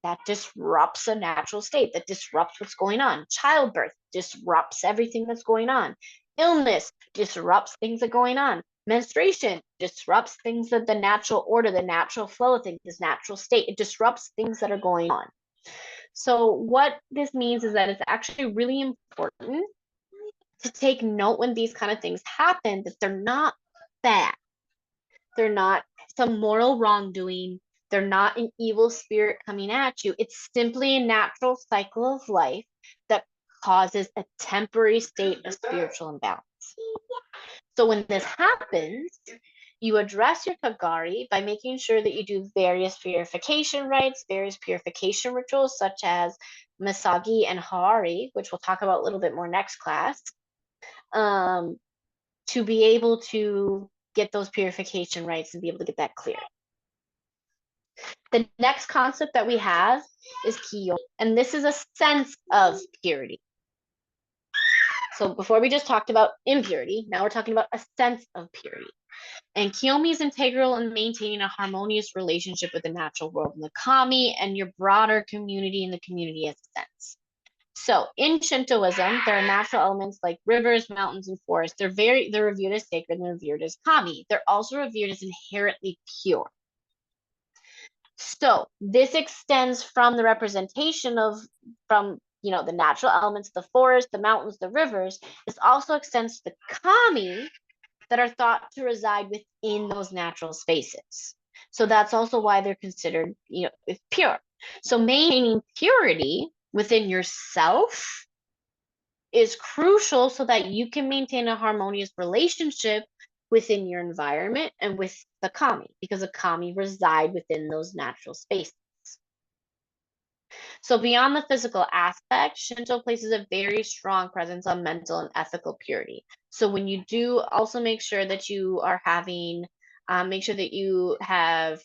that disrupts a natural state, that disrupts what's going on. Childbirth disrupts everything that's going on. Illness disrupts things that are going on. Menstruation disrupts things that the natural order, the natural flow of things, this natural state. It disrupts things that are going on. So what this means is that it's actually really important to take note when these kind of things happen, that they're not bad. They're not some moral wrongdoing. They're not an evil spirit coming at you. It's simply a natural cycle of life that causes a temporary state of spiritual imbalance. So when this happens, you address your kagari by making sure that you do various purification rites, various purification rituals, such as Misagi and Haari, which we'll talk about a little bit more next class, to be able to get those purification rites and be able to get that clear. The next concept that we have is kiyomi, and this is a sense of purity. So before we just talked about impurity, now we're talking about a sense of purity. And kiyomi is integral in maintaining a harmonious relationship with the natural world and the kami and your broader community and the community as a sense. So in Shintoism, there are natural elements like rivers, mountains, and forests. They're revered as sacred and they're revered as kami. They're also revered as inherently pure. So this extends from the representation of, from the natural elements, the forest, the mountains, the rivers. This also extends to the kami that are thought to reside within those natural spaces. So that's also why they're considered, pure. So maintaining purity within yourself is crucial so that you can maintain a harmonious relationship within your environment and with the kami, because the kami reside within those natural spaces. So beyond the physical aspect, Shinto places a very strong presence on mental and ethical purity. So when you do, also make sure that you are having, make sure that you have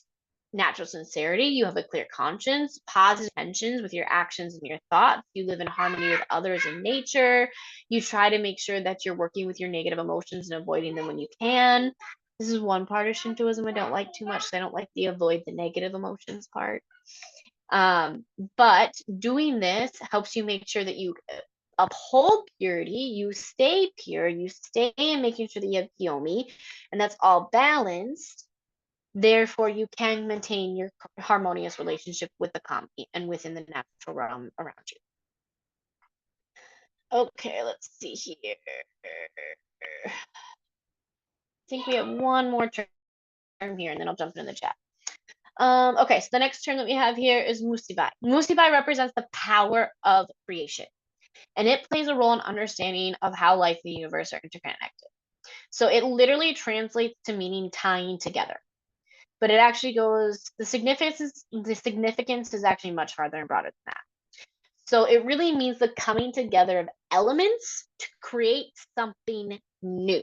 natural sincerity, you have a clear conscience, positive intentions with your actions and your thoughts, you live in harmony with others in nature, you try to make sure that you're working with your negative emotions and avoiding them when you can. This is one part of Shintoism I don't like too much, so I don't like the avoid the negative emotions part. But doing this helps you make sure that you uphold purity, you stay pure, you stay in making sure that you have kiyomi, and that's all balanced. Therefore, you can maintain your harmonious relationship with the kami and within the natural realm around you. Okay, let's see here. I think we have one more term here, and then I'll jump into the chat. Okay, so the next term that we have here is musibai. Musibai represents the power of creation, and it plays a role in understanding of how life and the universe are interconnected. So it literally translates to meaning tying together. But it actually goes, the significance is actually much farther and broader than that. So it really means the coming together of elements to create something new.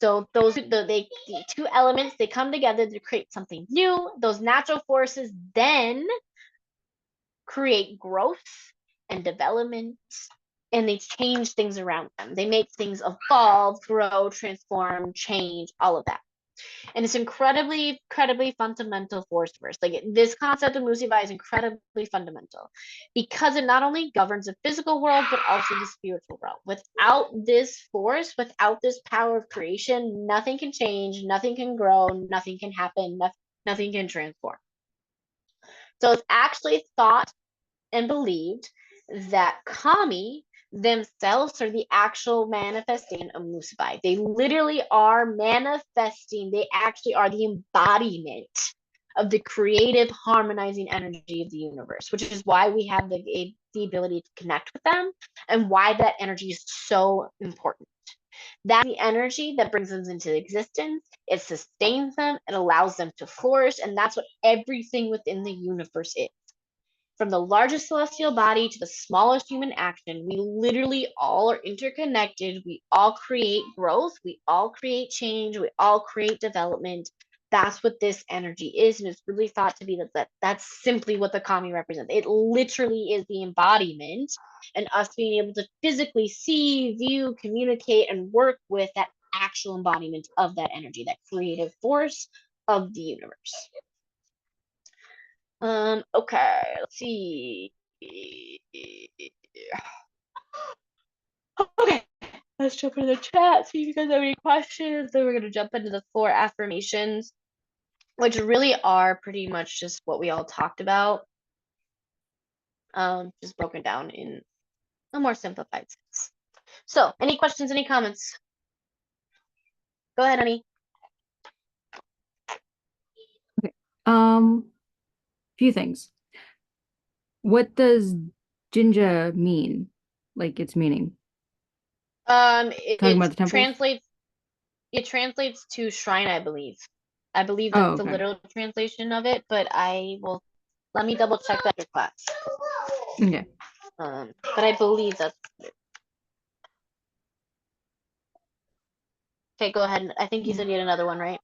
So the two elements, they come together to create something new. Those natural forces then create growth and development, and they change things around them. They make things evolve, grow, transform, change, all of that. And it's incredibly fundamental force for us. Like this concept of musibai is incredibly fundamental because it not only governs the physical world but also the spiritual world. Without this force, without this power of creation, nothing can change, nothing can grow, nothing can happen, nothing can transform. So it's actually thought and believed that kami themselves are the actual manifestation of musibai. They literally are manifesting, they actually are the embodiment of the creative harmonizing energy of the universe, which is why we have the ability to connect with them and why that energy is so important. That's the energy that brings them into existence. It sustains them, it allows them to flourish, and that's what everything within the universe is. From the largest celestial body to the smallest human action, we literally all are interconnected. We all create growth. We all create change. We all create development. That's what this energy is. And it's really thought to be that's simply what the kami represents. It literally is the embodiment, and us being able to physically see, view, communicate, and work with that actual embodiment of that energy, that creative force of the universe. Okay, let's see. Okay, let's jump into the chat, see if you guys have any questions. Then we're gonna jump into the 4 affirmations, which really are pretty much just what we all talked about. Just broken down in a more simplified sense. So, any questions, any comments? Go ahead, honey. Okay. Few things. What does Jinja mean? Like its meaning? Talking about the temples? It translates to shrine, I believe. I believe Oh, that's the okay. literal translation of it, but let me double check that in class. Okay. But I believe that's it. Okay, go ahead. I think you said you had another one, right?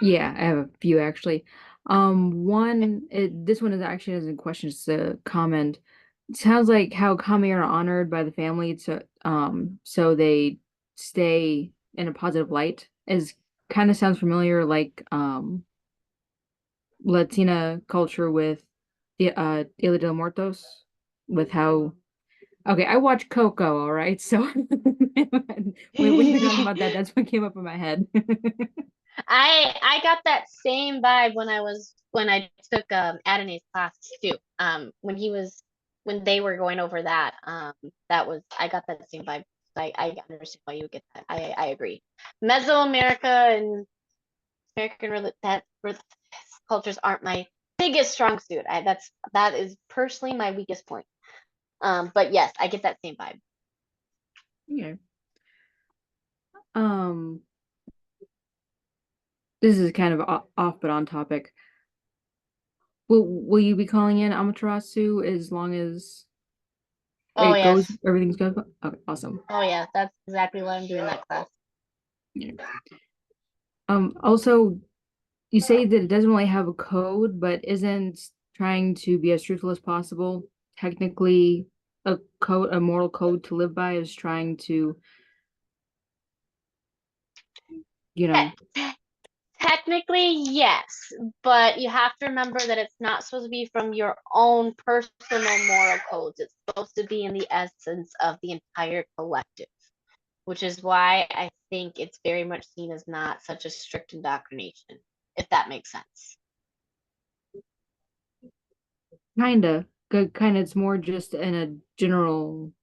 Yeah, I have a few actually. This one is actually isn't a question, it's a comment. It sounds like how kami are honored by the family, so they stay in a positive light. Is kind of sounds familiar, like Latina culture with the Dia de Muertos, with how okay, I watch Coco, all right. So when you were talking about that, that's what came up in my head. I got that same vibe when I took Adonis class too. When they were going over that, I got that same vibe. I understand why you would get that. I agree. Mesoamerica and that cultures aren't my biggest strong suit. That is personally my weakest point. But yes, I get that same vibe. Yeah. Um, this is kind of off but on topic. Will you be calling in Amaterasu as long as Oh yes. everything's good? Okay, awesome. Oh yeah, that's exactly what I'm doing in that class. Yeah. Also, you say that it doesn't really have a code, but isn't trying to be as truthful as possible technically a moral code to live by is trying to, you know. Technically, yes, but you have to remember that it's not supposed to be from your own personal moral codes. It's supposed to be in the essence of the entire collective, which is why I think it's very much seen as not such a strict indoctrination, if that makes sense. Kinda. Kinda, it's more just in a general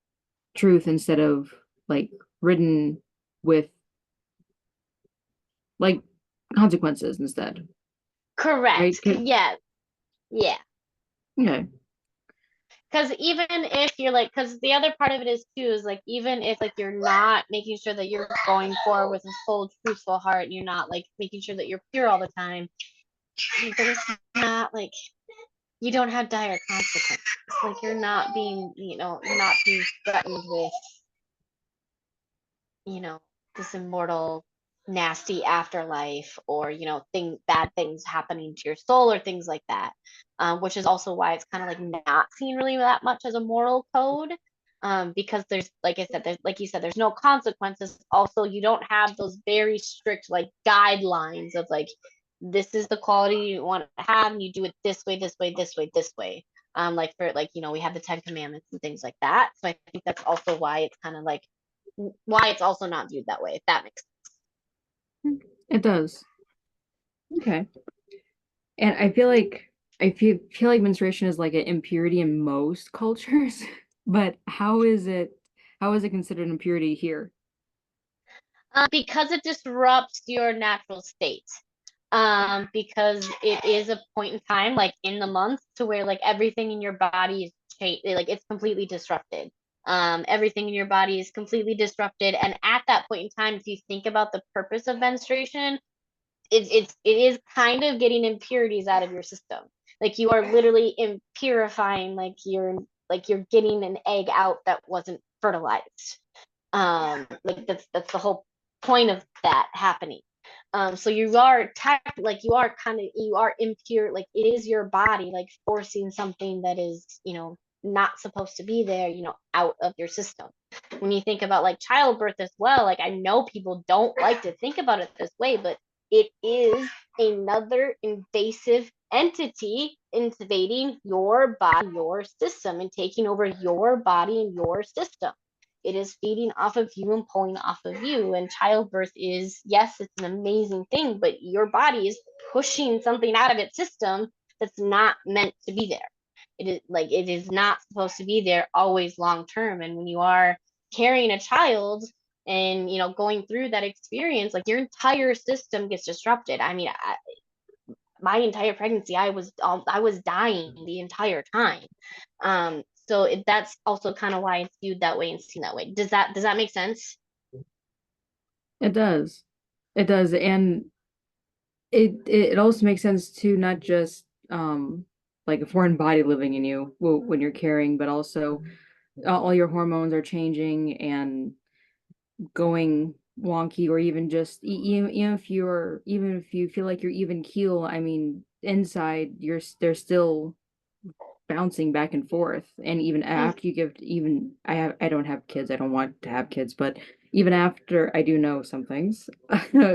truth instead of like ridden with like consequences instead, right? Correct. Yeah. Yeah. Okay. Because even if you're like, because the other part of it is too, is like, even if like you're not making sure that you're going forward with a full truthful heart, and you're not like making sure that you're pure all the time, there's not like, you don't have dire consequences. Like you're not being, you're not being threatened with, you know, this immortal nasty afterlife, or bad things happening to your soul or things like that, which is also why it's kind of like not seen really that much as a moral code, because there's, like I said, there's, like you said, there's no consequences. Also, you don't have those very strict like guidelines of like, this is the quality you want to have, and you do it this way, this way, this way, this way, like for like, we have the 10 commandments and things like that. So I think that's also why it's kind of like, why it's also not viewed that way, if that makes It does. Okay. And I feel like menstruation is like an impurity in most cultures, but how is it considered impurity here? because it disrupts your natural state. Because it is a point in time, like in the month, to where like everything in your body is changed, like it's completely disrupted. Everything in your body is completely disrupted, and at that point in time, if you think about the purpose of menstruation, it is kind of getting impurities out of your system. Like you are literally impurifying, like you're getting an egg out that wasn't fertilized. Like that's the whole point of that happening. So you are like you are impure, like it is your body like forcing something that is, not supposed to be there, out of your system. When you think about like childbirth as well, like I know people don't like to think about it this way, but it is another invasive entity invading your body, your system, and taking over your body and your system. It is feeding off of you and pulling off of you. And childbirth is, yes, it's an amazing thing, but your body is pushing something out of its system that's not meant to be there. It is not supposed to be there always long term. And when you are carrying a child and going through that experience, like your entire system gets disrupted. I mean, my entire pregnancy, I was dying the entire time. So that's also kind of why it's viewed that way and seen that way. Does that make sense? It does. It does. And it also makes sense to not just like a foreign body living in you when you're carrying, but also all your hormones are changing and going wonky, or even just even if you feel like you're even keel, I mean, inside they're still bouncing back and forth. And even Mm. after you give, even I don't have kids, I don't want to have kids, but even after, I do know some things.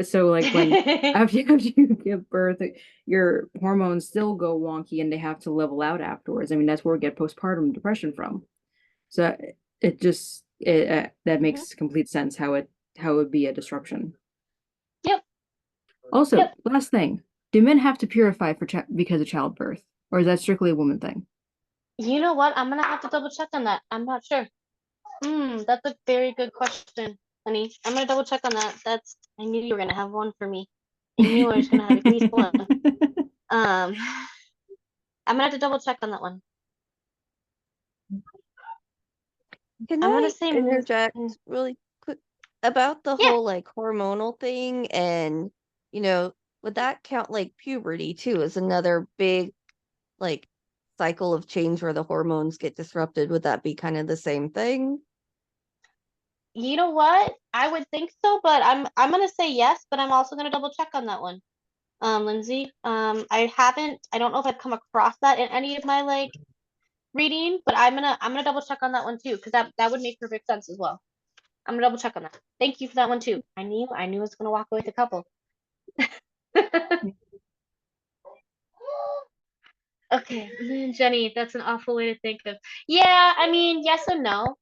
So like when after you give birth, your hormones still go wonky and they have to level out afterwards. I mean, that's where we get postpartum depression from. So that Mhm. makes complete sense how it would be a disruption. Yep. Also, Yep. last thing, do men have to purify because of childbirth, or is that strictly a woman thing? You know what? I'm gonna have to double check on that. I'm not sure. That's a very good question, honey. I'm gonna double check on that. I knew you were gonna have one for me. I knew I was gonna have at least one. I'm gonna have to double check on that one. Can I'm gonna I say, interject really quick about the yeah. whole like hormonal thing? And, you know, would that count like puberty too as another big like cycle of change where the hormones get disrupted? Would that be kind of the same thing? You know what? I would think so, but I'm gonna say yes, but I'm also gonna double check on that one. Lindsay. I don't know if I've come across that in any of my like reading, but I'm gonna double check on that one too, because that would make perfect sense as well. I'm gonna double check on that. Thank you for that one too. I knew I was gonna walk away with a couple. Okay, Jenny, that's an awful way to think of. Yeah, I mean, yes and no.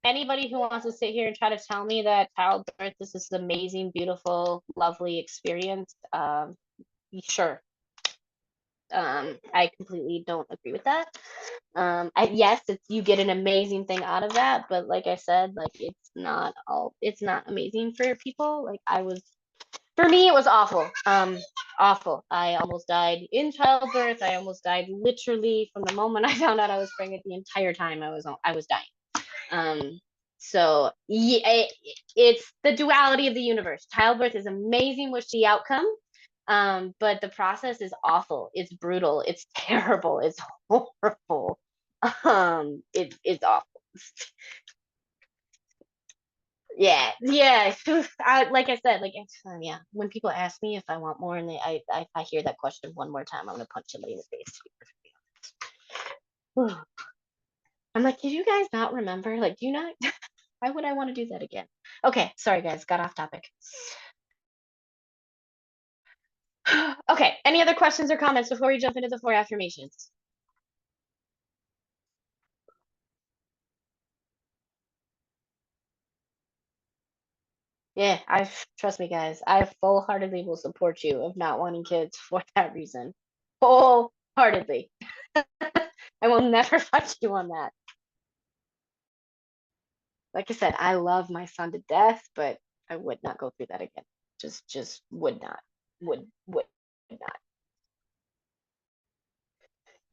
Anybody who wants to sit here and try to tell me that childbirth is this amazing, beautiful, lovely experience, sure. I completely don't agree with that. Yes, you get an amazing thing out of that, but like I said, like it's not amazing for people. For me, it was awful. Awful. I almost died in childbirth. I almost died literally from the moment I found out I was pregnant. The entire time I was dying. So yeah, it's the duality of the universe. Childbirth is amazing with the outcome, but the process is awful. It's brutal. It's terrible. It's horrible. It's awful. Yeah. Like I said, yeah. When people ask me if I want more, and I hear that question one more time, I'm gonna punch somebody in the face. I'm like, did you guys not remember? Like, do you not? Why would I want to do that again? Okay, sorry guys, got off topic. Okay, any other questions or comments before we jump into the 4 affirmations? Yeah, trust me guys, I full-heartedly will support you of not wanting kids for that reason. Wholeheartedly. I will never fight you on that. Like I said, I love my son to death, but I would not go through that again. Just would not. Would not.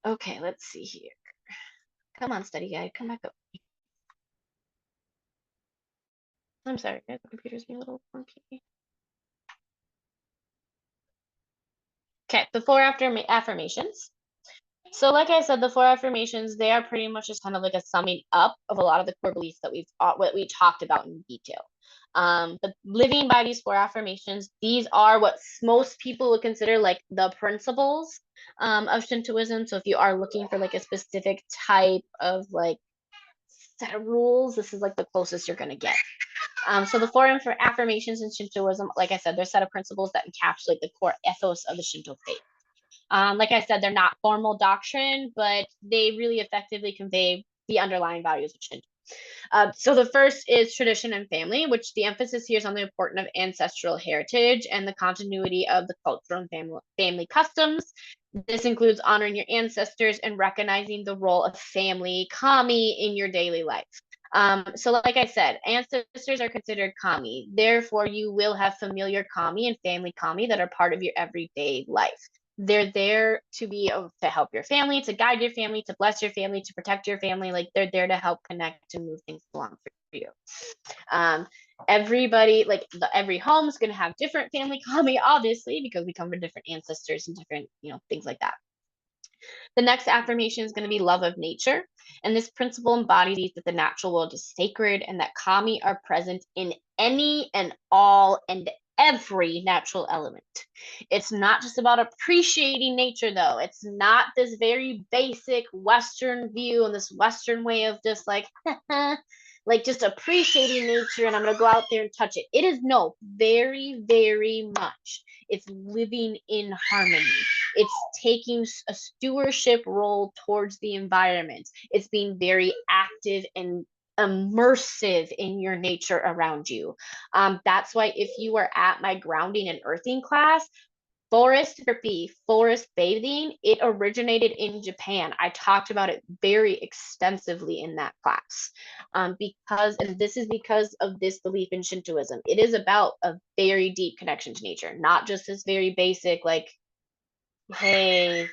Okay, let's see here. Come on, study guide, come back up. I'm sorry, guys, the computer's being a little funky. Okay, the 4 affirmations. So, like I said, the 4 affirmations, they are pretty much just kind of like a summing up of a lot of the core beliefs that what we talked about in detail. But living by these 4 affirmations, these are what most people would consider like the principles of Shintoism. So if you are looking for like a specific type of like set of rules, this is like the closest you're going to get. So the 4 affirmations in Shintoism, like I said, they're a set of principles that encapsulate the core ethos of the Shinto faith. Like I said, they're not formal doctrine, but they really effectively convey the underlying values of Shinto. So the first is tradition and family, which the emphasis here is on the importance of ancestral heritage and the continuity of the cultural and family customs. This includes honoring your ancestors and recognizing the role of family, kami, in your daily life. So like I said, ancestors are considered kami. Therefore, you will have familiar kami and family kami that are part of your everyday life. They're there to help your family, to guide your family, to bless your family, to protect your family. Like they're there to help connect and move things along for you. Everybody, every home is going to have different family kami, obviously, because we come from different ancestors and different, things like that. The next affirmation is going to be love of nature. And this principle embodies that the natural world is sacred and that kami are present in any and all and every natural element. It's not just about appreciating nature, though. It's not this very basic Western view and this Western way of just like just appreciating nature and I'm going to go out there and touch it. It is very, very much. It's living in harmony. It's taking a stewardship role towards the environment. It's being very active and immersive in your nature around you. That's why if you are at my grounding and earthing class, forest therapy, forest bathing, it originated in Japan. I talked about it very extensively in that class and this is because of this belief in Shintoism. It is about a very deep connection to nature, not just this very basic, like, hey,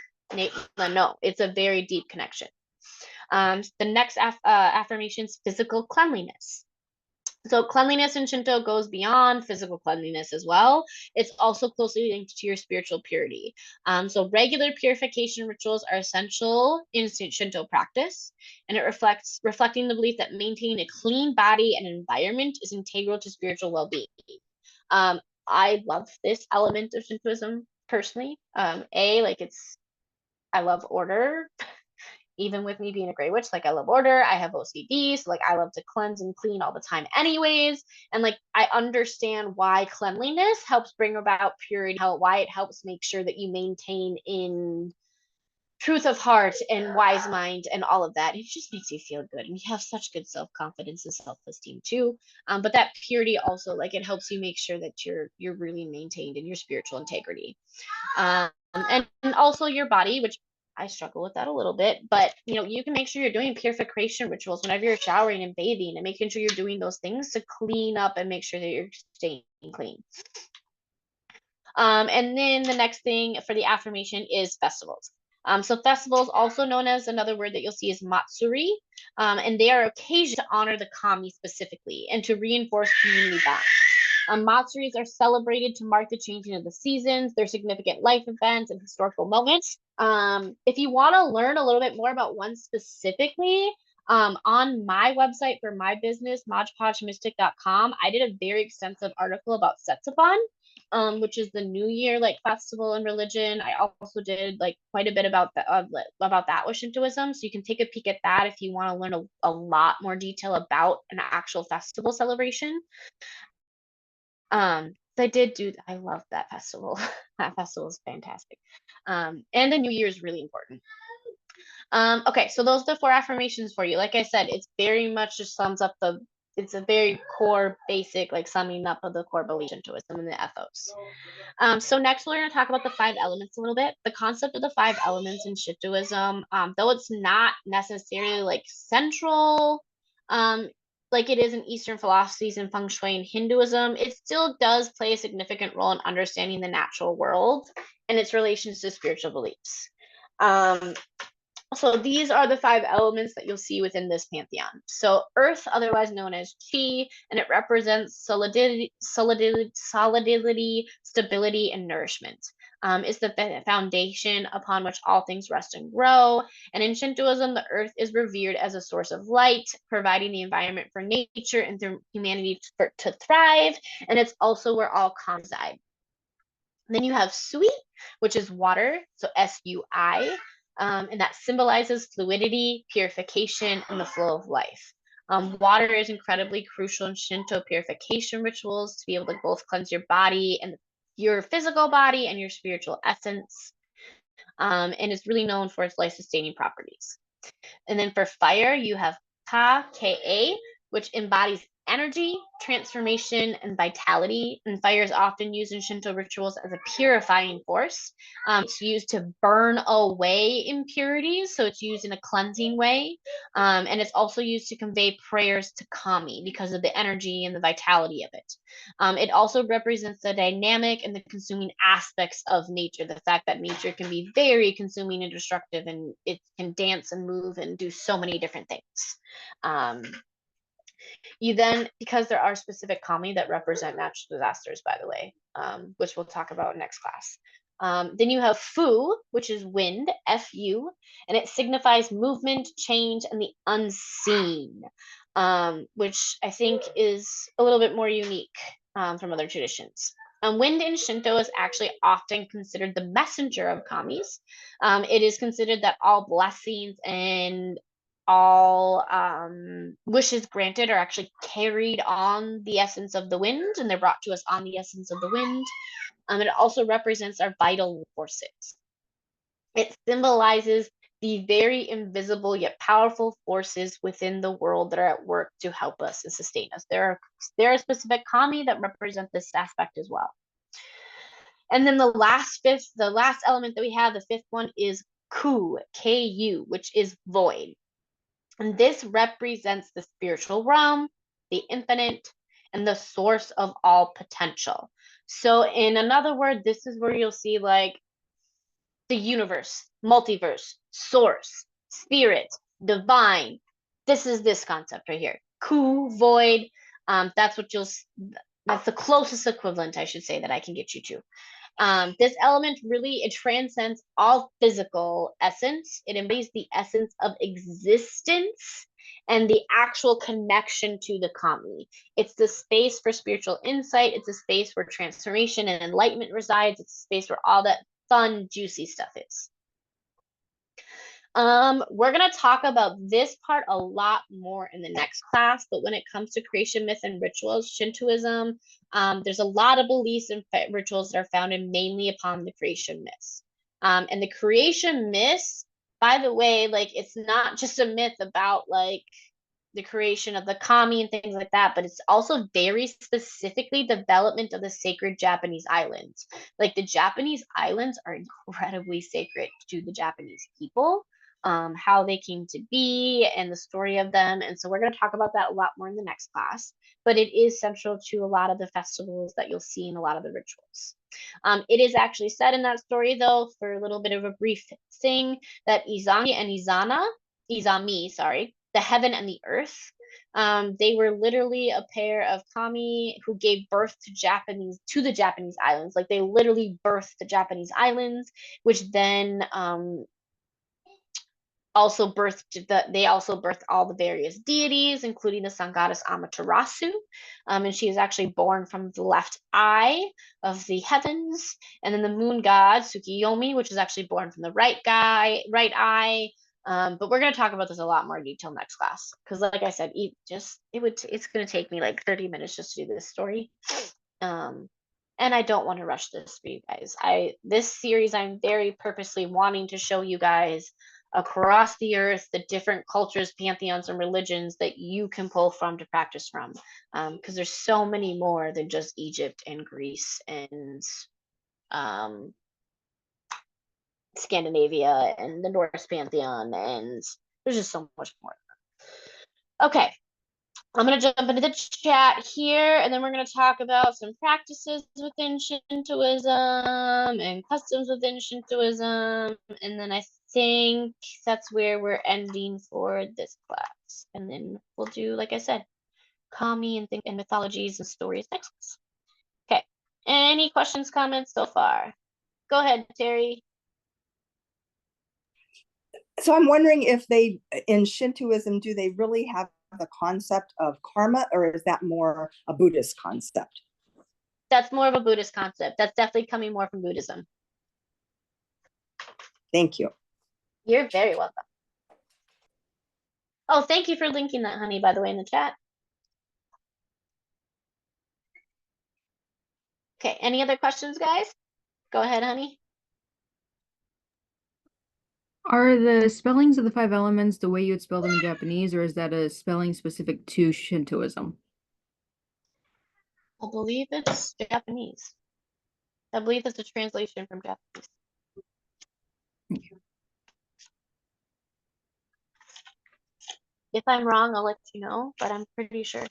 no, it's a very deep connection. The next affirmation is physical cleanliness. So cleanliness in Shinto goes beyond physical cleanliness as well. It's also closely linked to your spiritual purity. So regular purification rituals are essential in Shinto practice, and it reflecting the belief that maintaining a clean body and environment is integral to spiritual well-being. I love this element of Shintoism personally. I love order. Even with me being a gray witch, I love order. I have OCD, so I love to cleanse and clean all the time anyways. And I understand why cleanliness helps bring about purity, why it helps make sure that you maintain in truth of heart and wise mind and all of that. It just makes you feel good, and you have such good self-confidence and self-esteem too. But that purity also, like, it helps you make sure that you're really maintained in your spiritual integrity. And also your body, which I struggle with that a little bit, but you can make sure you're doing purification rituals whenever you're showering and bathing, and making sure you're doing those things to clean up and make sure that you're staying clean. And then the next thing for the affirmation is festivals. So festivals, also known as, another word that you'll see is matsuri, and they are occasions to honor the kami specifically and to reinforce community bonds. Matsuris are celebrated to mark the changing of the seasons, their significant life events, and historical moments. If you want to learn a little bit more about one specifically, on my website for my business, modgepodgemystic.com, I did a very extensive article about Setsuban, which is the New Year festival and religion. I also did quite a bit about that with Shintoism, so you can take a peek at that if you want to learn a lot more detail about an actual festival celebration. I love that festival. That festival is fantastic. And the New Year is really important. Okay, so those are the 4 affirmations for you. Like I said, it's very much just it's a very core, basic, summing up of the core beliefs into it, some of the ethos. So next we're going to talk about the 5 elements a little bit. The concept of the 5 elements in Shintoism, though it's not necessarily central, like it is in Eastern philosophies and feng shui and Hinduism, it still does play a significant role in understanding the natural world and its relations to spiritual beliefs. So these are the 5 elements that you'll see within this pantheon. So earth, otherwise known as chi, and it represents solidity, stability, and nourishment. Is the foundation upon which all things rest and grow. And in Shintoism, the earth is revered as a source of light, providing the environment for nature and through humanity to thrive. And it's also where all kami reside. Then you have sui, which is water, so S-U-I. And that symbolizes fluidity, purification, and the flow of life. Water is incredibly crucial in Shinto purification rituals to be able to both cleanse your body and your physical body and your spiritual essence. And it's really known for its life-sustaining properties. And then for fire, you have Ka, which embodies energy, transformation, and vitality. And fire is often used in Shinto rituals as a purifying force. It's used to burn away impurities, so it's used in a cleansing way. And it's also used to convey prayers to kami because of the energy and the vitality of it. It also represents the dynamic and the consuming aspects of nature, the fact that nature can be very consuming and destructive, and it can dance and move and do so many different things. You then, because there are specific kami that represent natural disasters, by the way, which we'll talk about next class. Then you have fu, which is wind, F-U, and it signifies movement, change, and the unseen, which I think is a little bit more unique from other traditions. Wind in Shinto is actually often considered the messenger of kamis. It is considered that all blessings and all wishes granted are actually carried on the essence of the wind, and they're brought to us on the essence of the wind. It also represents our vital forces. It symbolizes the very invisible yet powerful forces within the world that are at work to help us and sustain us. There are specific kami that represent this aspect as well. And then the last element that we have, the 5th one, is ku, K-U, which is void. And this represents the spiritual realm, the infinite, and the source of all potential. So in another word, this is where you'll see the universe, multiverse, source, spirit, divine. This is this concept right here. Ku, void. That's the closest equivalent, I should say, that I can get you to. This element it transcends all physical essence. It embodies the essence of existence and the actual connection to the kami. It's the space for spiritual insight. It's a space where transformation and enlightenment resides. It's a space where all that fun, juicy stuff is. We're going to talk about this part a lot more in the next class, but when it comes to creation myth and rituals, Shintoism, there's a lot of beliefs and rituals that are founded mainly upon the creation myths. And the creation myth, by the way, like it's not just a myth about like the creation of the kami and things like that, but it's also very specifically development of the sacred Japanese islands. Like the Japanese islands are incredibly sacred to the Japanese people, how they came to be and the story of them. And so we're going to talk about that a lot more in the next class, but it is central to a lot of the festivals that you'll see in a lot of the rituals. It is actually said in that story, though, for a little bit of a brief thing, that Izangi and Izami, sorry, the heaven and the earth, they were literally a pair of kami who gave birth to the Japanese islands. Like they literally birthed the Japanese islands, which then they also birthed all the various deities, including the sun goddess Amaterasu. And she is actually born from the left eye of the heavens. And then the moon god Tsukiyomi, which is actually born from the right eye. But we're going to talk about this a lot more in detail next class, because like I said, it's going to take me like 30 minutes just to do this story. And I don't want to rush this for you guys. This series, I'm very purposely wanting to show you guys across the earth the different cultures, pantheons, and religions that you can pull from to practice from, because there's so many more than just Egypt and Greece and Scandinavia and the Norse pantheon, and there's just so much more. Okay, I'm going to jump into the chat here, and then we're going to talk about some practices within Shintoism and customs within Shintoism, and then I think that's where we're ending for this class. And then we'll do, like I said, kami and mythologies and stories next class. Okay, any questions, comments so far? Go ahead, Terry. So I'm wondering if they, in Shintoism, do they really have the concept of karma, or is that more a Buddhist concept? That's more of a Buddhist concept. That's definitely coming more from Buddhism. Thank you. You're very welcome. Oh, thank you for linking that, honey, by the way, in the chat. Okay, any other questions, guys? Go ahead, honey. Are the spellings of the 5 elements the way you would spell them in Japanese, or is that a spelling specific to Shintoism? I believe it's Japanese. I believe it's a translation from Japanese. Thank you. If I'm wrong, I'll let you know, but I'm pretty sure.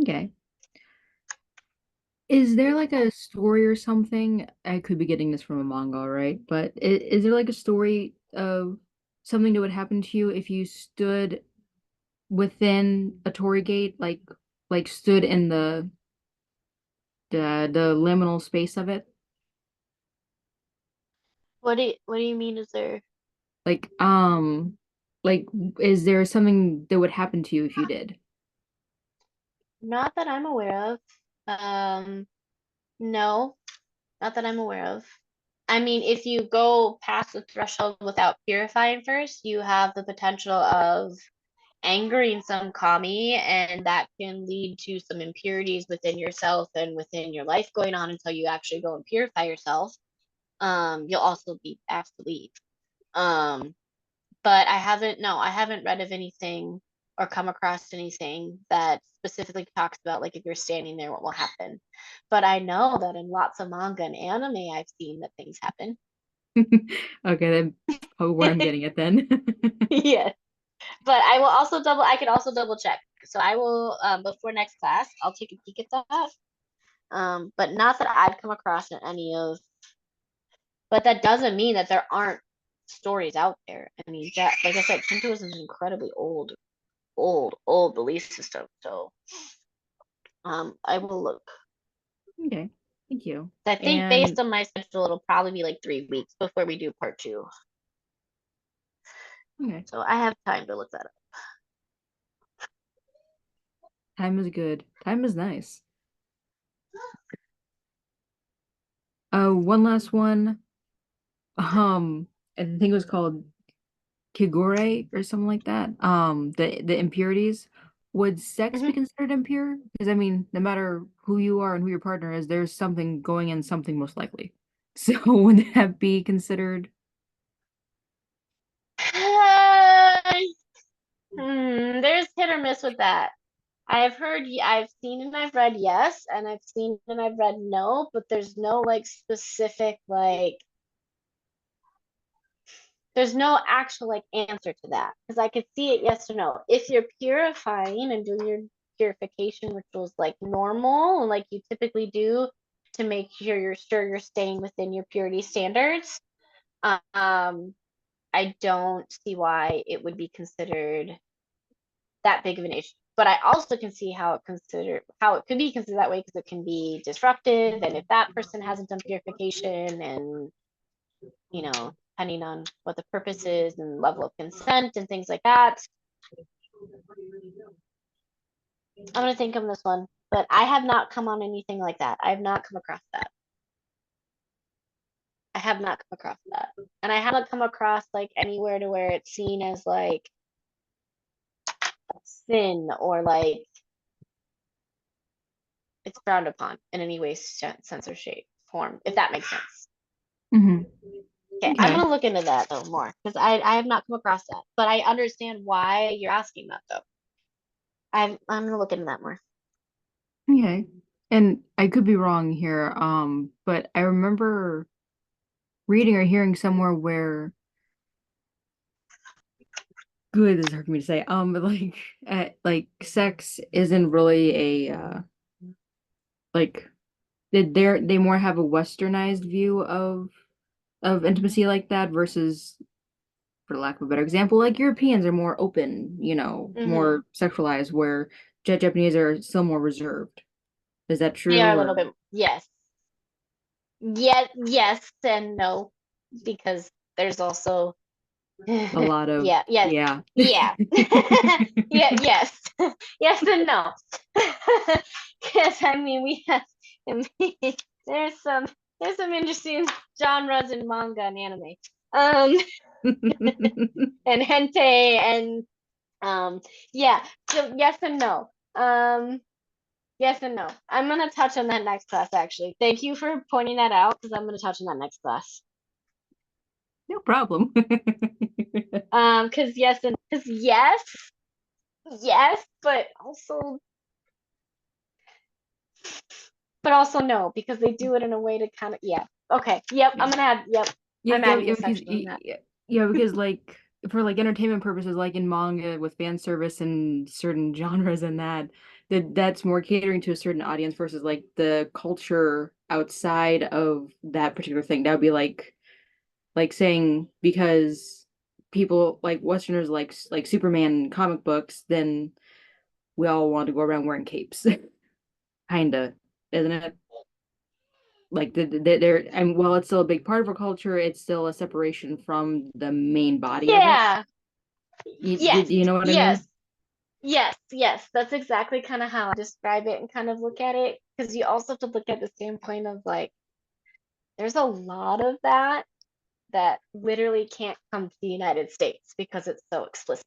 Okay. Is there like a story or something? I could be getting this from a manga, right? But is there like a story of something that would happen to you if you stood within a torii gate, like stood in the liminal space of it? What do you mean? Is there? Like, like, is there something that would happen to you if you did? Not that I'm aware of. No, not that I'm aware of. I mean, if you go past the threshold without purifying first, you have the potential of angering some kami, and that can lead to some impurities within yourself and within your life going on until you actually go and purify yourself. You'll also be asked to leave. But I haven't read of anything or come across anything that specifically talks about like if you're standing there, what will happen. But I know that in lots of manga and anime, I've seen that things happen. Okay, then where I'm getting it then. Yes. But I can also double check. So I will, before next class, I'll take a peek at that. But not that I've come across in any of, but that doesn't mean that there aren't stories out there. I mean, like I said, Shintoism is an incredibly old belief system. So, I will look. Okay, thank you. I think based on my schedule, it'll probably be like 3 weeks before we do part 2. Okay. So I have time to look that up. Time is good. Time is nice. One last one. I think it was called Kigure or something like that. The impurities. Would sex be considered impure? Because I mean, no matter who you are and who your partner is, there's something going in something most likely. So would that be considered? There's hit or miss with that. I've heard, I've seen and I've read yes, and I've seen and I've read no, but there's no like specific like there's no actual like answer to that because I could see it yes or no. If you're purifying and doing your purification rituals like normal and like you typically do to make sure you're staying within your purity standards, I don't see why it would be considered that big of an issue. But I also can see how it could be considered that way because it can be disruptive, and if that person hasn't done purification, and depending on what the purpose is and level of consent and things like that, I'm gonna think of this one. But I have not come on anything like that. I have not come across that. I have not come across that, and I haven't come across like anywhere to where it's seen as like sin or like it's frowned upon in any way, sense, or shape, form, if that makes sense. Mm-hmm. Okay, I'm gonna look into that though more because I have not come across that, but I understand why you're asking that though. I'm gonna look into that more. Okay. And I could be wrong here, but I remember reading or hearing somewhere where good is hard for me to say, but like sex isn't really a like they more have a westernized view of intimacy like that versus, for lack of a better example, like Europeans are more open, more sexualized, where Japanese are still more reserved. Is that They are true a little or bit, yes, yes and no, because there's also a lot of yeah, yes, yeah. yeah, yeah, yes, yes and no. Because I mean, there's some there's some interesting genres in manga and anime, um, and hentai and yeah. So yes and no. Yes and no. I'm gonna touch on that next class. Actually, thank you for pointing that out because I'm gonna touch on that next class. No problem. Because yes, yes, but also no, because they do it in a way to kind of, yeah. Okay. Yep. Yeah. Yep. Yeah, I'm yeah, adding yeah, a because section on that. yeah, because like for like entertainment purposes, like in manga with fan service and certain genres and that's more catering to a certain audience versus like the culture outside of that particular thing. That would be like saying because people like Westerners like Superman comic books, then we all want to go around wearing capes. Kinda, isn't it? Like they're and while it's still a big part of our culture, it's still a separation from the main body of it. Yeah. Yes. You know what I Yes. mean? Yes. Yes. That's exactly kind of how I describe it and kind of look at it. Because you also have to look at the standpoint of like, there's a lot of that literally can't come to the United States because it's so explicit.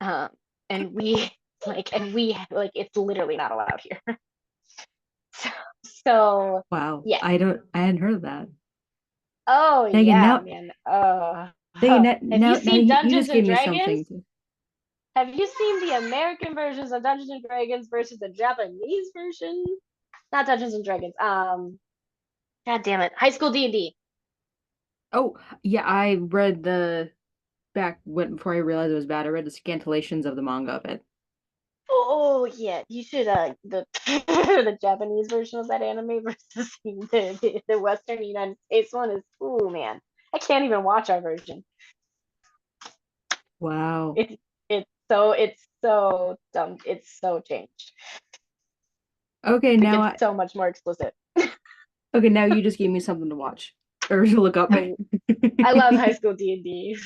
Um, and we like it's literally not allowed here. So, so Wow, yes. I hadn't heard of that. Oh Dang it, yeah, man. dang it, Have you now seen you Dungeons just and gave me Dragons? something to. Have you seen the American versions of Dungeons and Dragons versus the Japanese version? Not Dungeons and Dragons. God damn it, High School D&D. Oh, yeah, I read the back when before I realized it was bad. I read the scantilations of the manga of it. Oh yeah, you should the the Japanese version of that anime versus the Western United States one is oh man. I can't even watch our version. Wow. It's so dumb. It's so changed. Okay, Like now it's so much more explicit. okay, now you just gave me something to watch or to look up. I love High School D&D.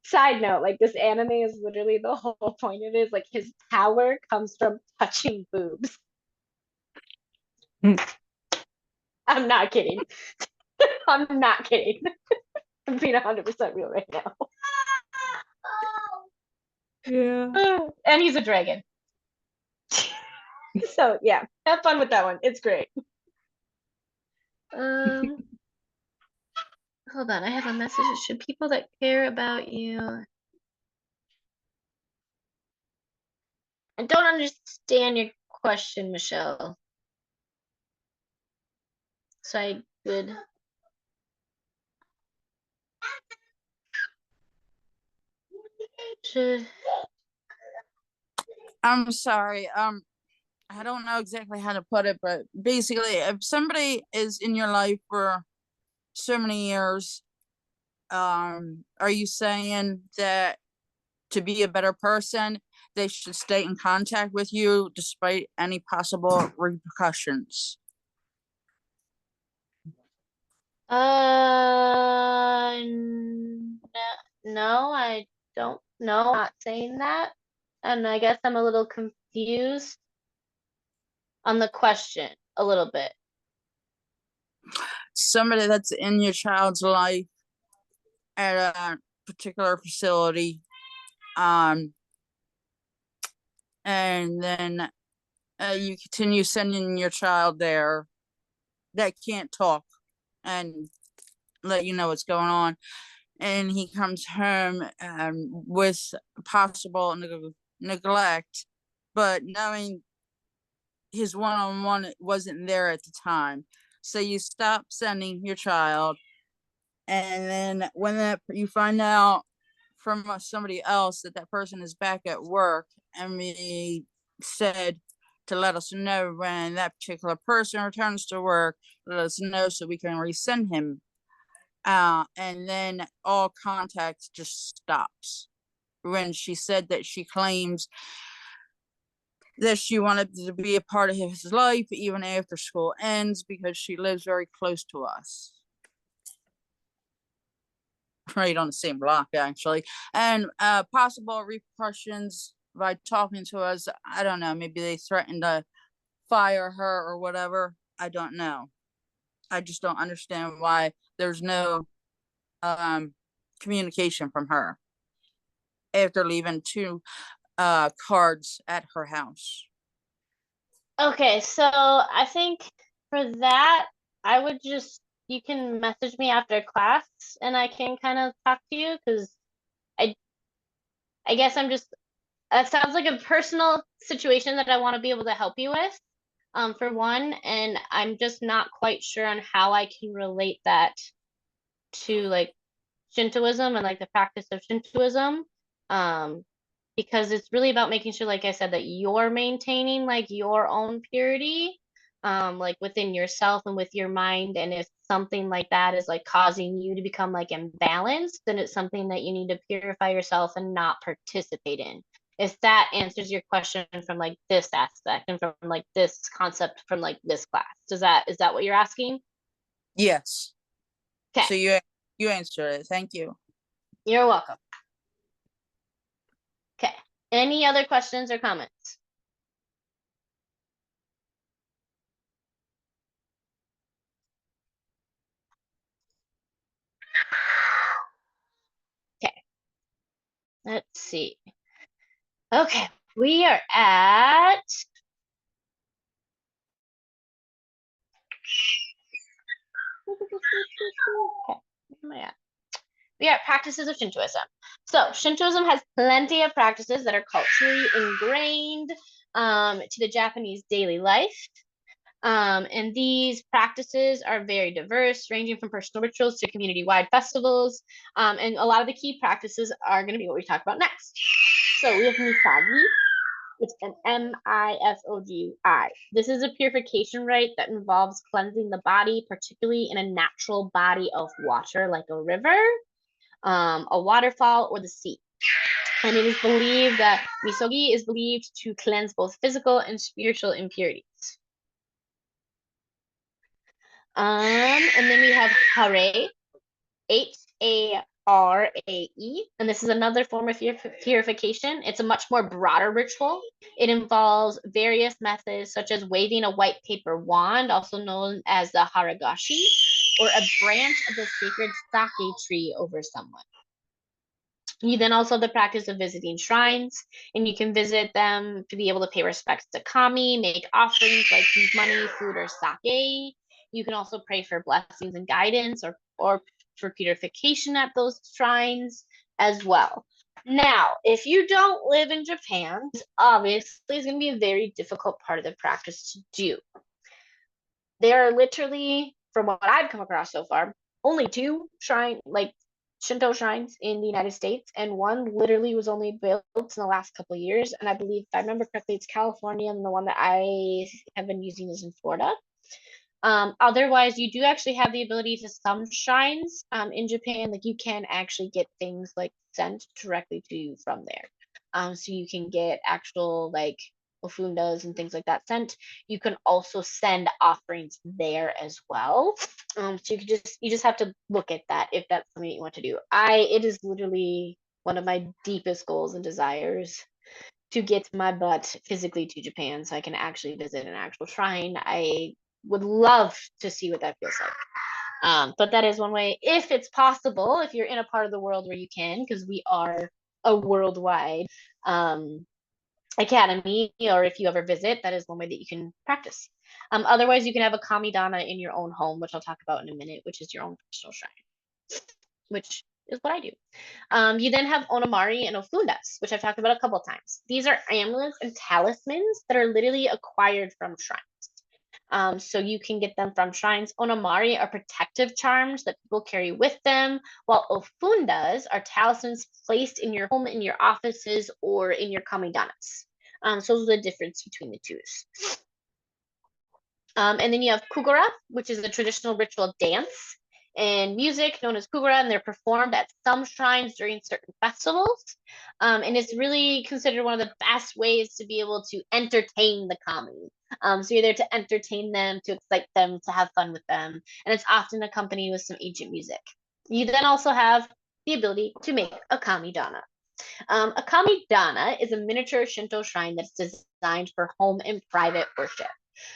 Side note, like this anime is literally the whole point of it is like his power comes from touching boobs. I'm not kidding. I'm not kidding. I'm being 100% real right now. Yeah. And he's a dragon. So yeah, have fun with that one. It's great. Hold on, I have a message. Should people that care about you? I don't understand your question, Michelle. So I would. Should. I'm sorry. I don't know exactly how to put it, but basically, if somebody is in your life for so many years, are you saying that to be a better person, they should stay in contact with you despite any possible repercussions? No, I don't know. I'm not saying that. And I guess I'm a little confused on the question a little bit. Somebody that's in your child's life at a particular facility, and then you continue sending your child there that can't talk and let you know what's going on, and he comes home with possible neglect, but knowing his one-on-one wasn't there at the time, so you stop sending your child, and then when that you find out from somebody else that that person is back at work, and we said to let us know when that particular person returns to work, let us know so we can resend him. And then all contact just stops. When she said that she claims that she wanted to be a part of his life even after school ends because she lives very close to us. Right on the same block, actually. And possible repercussions by talking to us, I don't know, maybe they threatened to fire her or whatever. I don't know. I just don't understand why there's no communication from her after leaving 2 cards at her house. Okay, so I think for that, I would just, you can message me after class and I can kind of talk to you, because I guess I'm just, that sounds like a personal situation that I want to be able to help you with, for one, and I'm just not quite sure on how I can relate that to like Shintoism and like the practice of Shintoism, because it's really about making sure, like I said, that you're maintaining like your own purity, like within yourself and with your mind. And if something like that is like causing you to become like imbalanced, then it's something that you need to purify yourself and not participate in. If that answers your question from like this aspect and from like this concept from like this class, is that what you're asking? Yes. Okay. So you answered it. Thank you. You're welcome. Okay. Any other questions or comments? Okay. Let's see. Okay. We are at okay. Where am I at? We are at practices of Shintoism. So Shintoism has plenty of practices that are culturally ingrained to the Japanese daily life. And these practices are very diverse, ranging from personal rituals to community-wide festivals. And a lot of the key practices are going to be what we talk about next. So we have Misagi. It's an M-I-S-O-G-I. This is a purification rite that involves cleansing the body, particularly in a natural body of water, like a river, a waterfall, or the sea. And it is believed that misogi is believed to cleanse both physical and spiritual impurities. And then we have hare, Harae, and this is another form of purification. It's a much more broader ritual. It involves various methods such as waving a white paper wand, also known as the haragashi, or a branch of the sacred sake tree over someone. You then also have the practice of visiting shrines, and you can visit them to be able to pay respects to kami, make offerings like money, food, or sake. You can also pray for blessings and guidance, or for purification at those shrines as well. Now, if you don't live in Japan, obviously it's going to be a very difficult part of the practice to do. There are literally, from what I've come across so far, only 2 Shinto shrines in the United States, and one literally was only built in the last couple of years. And I believe, if I remember correctly, it's California, and the one that I have been using is in Florida. Otherwise, you do actually have the ability to some shrines in Japan, like you can actually get things like sent directly to you from there. So you can get actual like ofundas and things like that sent. You can also send offerings there as well. So you just have to look at that if that's something that you want to do. It is literally one of my deepest goals and desires to get my butt physically to Japan so I can actually visit an actual shrine. I would love to see what that feels like. But that is one way, if it's possible, if you're in a part of the world where you can, because we are a worldwide academy, or if you ever visit, that is one way that you can practice. Otherwise, you can have a kamidana in your own home, which I'll talk about in a minute, which is your own personal shrine, which is what I do. You then have onamari and ofundas, which I've talked about a couple of times. These are amulets and talismans that are literally acquired from shrines. So you can get them from shrines. Onamari are protective charms that people carry with them, while ofundas are talismans placed in your home, in your offices, or in your kamidanas. So those are the difference between the two. And then you have kugura, which is a traditional ritual dance and music known as kugura, and they're performed at some shrines during certain festivals. And it's really considered one of the best ways to be able to entertain the kami. So you're there to entertain them, to excite them, to have fun with them, and it's often accompanied with some ancient music. You then also have the ability to make a kamidana. A kamidana is a miniature Shinto shrine that's designed for home and private worship.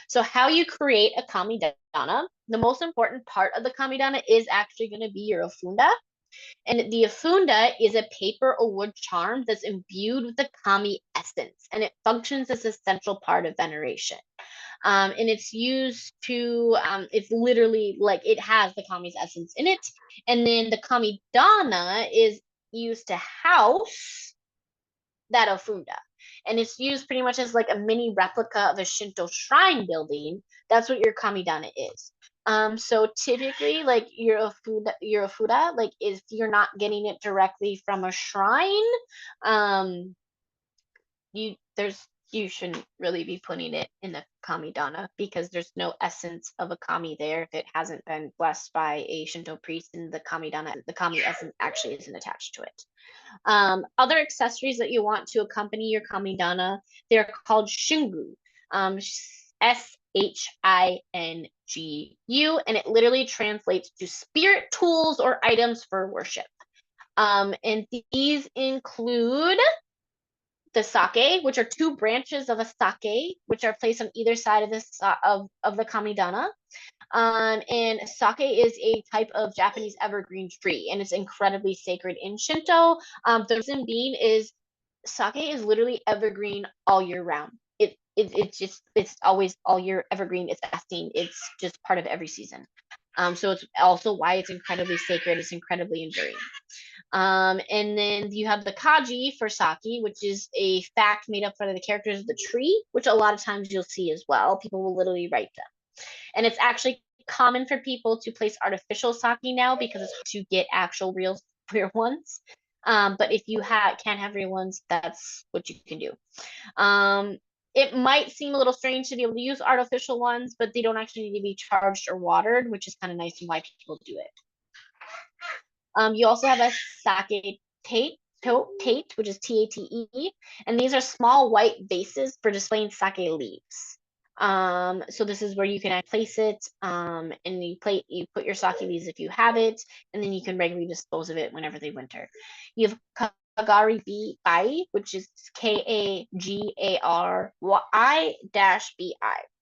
So how you create a kamidana, the most important part of the kamidana is actually going to be your ofunda. And the ofunda is a paper or wood charm that's imbued with the kami essence, and it functions as a central part of veneration. And it's used to, it's literally like it has the kami's essence in it. And then the kamidana is used to house that ofunda. And it's used pretty much as like a mini replica of a Shinto shrine building. That's what your kamidana is. So typically, like your ofuda, like if you're not getting it directly from a shrine, you shouldn't really be putting it in the kamidana, because there's no essence of a kami there if it hasn't been blessed by a Shinto priest, and the kamidana, the kami essence actually isn't attached to it. Other accessories that you want to accompany your kamidana, they're called shingu, SHINGU, and it literally translates to spirit tools or items for worship. And these include the sake, which are 2 branches of a sake, which are placed on either side of this of the kamidana. And sake is a type of Japanese evergreen tree, and it's incredibly sacred in Shinto. The reason being is sake is literally evergreen all year round. It's always all year evergreen. It's lasting. It's just part of every season. So it's also why it's incredibly sacred. It's incredibly enduring. And then you have the kaji for sake, which is a fact made up for the characters of the tree, which a lot of times you'll see as well. People will literally write them. And it's actually common for people to place artificial sake now, because it's hard to get actual real ones. But if you can't have real ones, that's what you can do. It might seem a little strange to be able to use artificial ones, but they don't actually need to be charged or watered, which is kind of nice and why people do it. You also have a sake tate, which is TATE, and these are small white vases for displaying sake leaves. So this is where you can place it, and you put your sake leaves if you have it, and then you can regularly dispose of it whenever they winter. You have Kagari Bi, which is KAGARY-BI,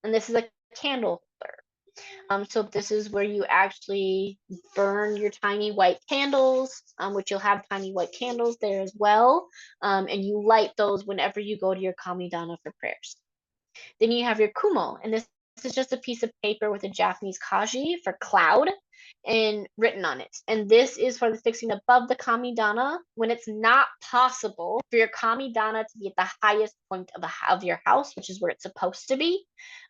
and this is a candle holder. So this is where you actually burn your tiny white candles, which you'll have tiny white candles there as well, and you light those whenever you go to your kamidana for prayers. Then you have your kumo, and this is just a piece of paper with a Japanese kanji for cloud and written on it. And this is for the fixing above the kamidana when it's not possible for your kamidana to be at the highest point of your house, which is where it's supposed to be.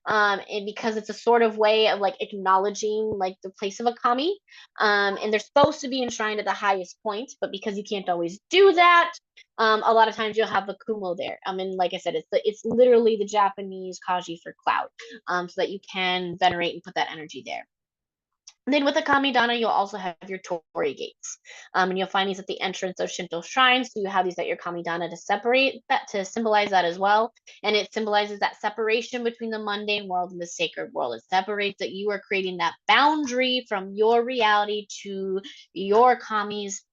And because it's a sort of way of like acknowledging like the place of a kami. And they're supposed to be enshrined at the highest point, but because you can't always do that, a lot of times you'll have the kumo there. And like I said, it's literally the Japanese kanji for cloud, so that you can venerate and put that energy there. And then with the kamidana, you'll also have your torii gates, and you'll find these at the entrance of Shinto shrines. So you have these at your kamidana to separate that, to symbolize that as well. And it symbolizes that separation between the mundane world and the sacred world. It separates that you are creating that boundary from your reality to your kami's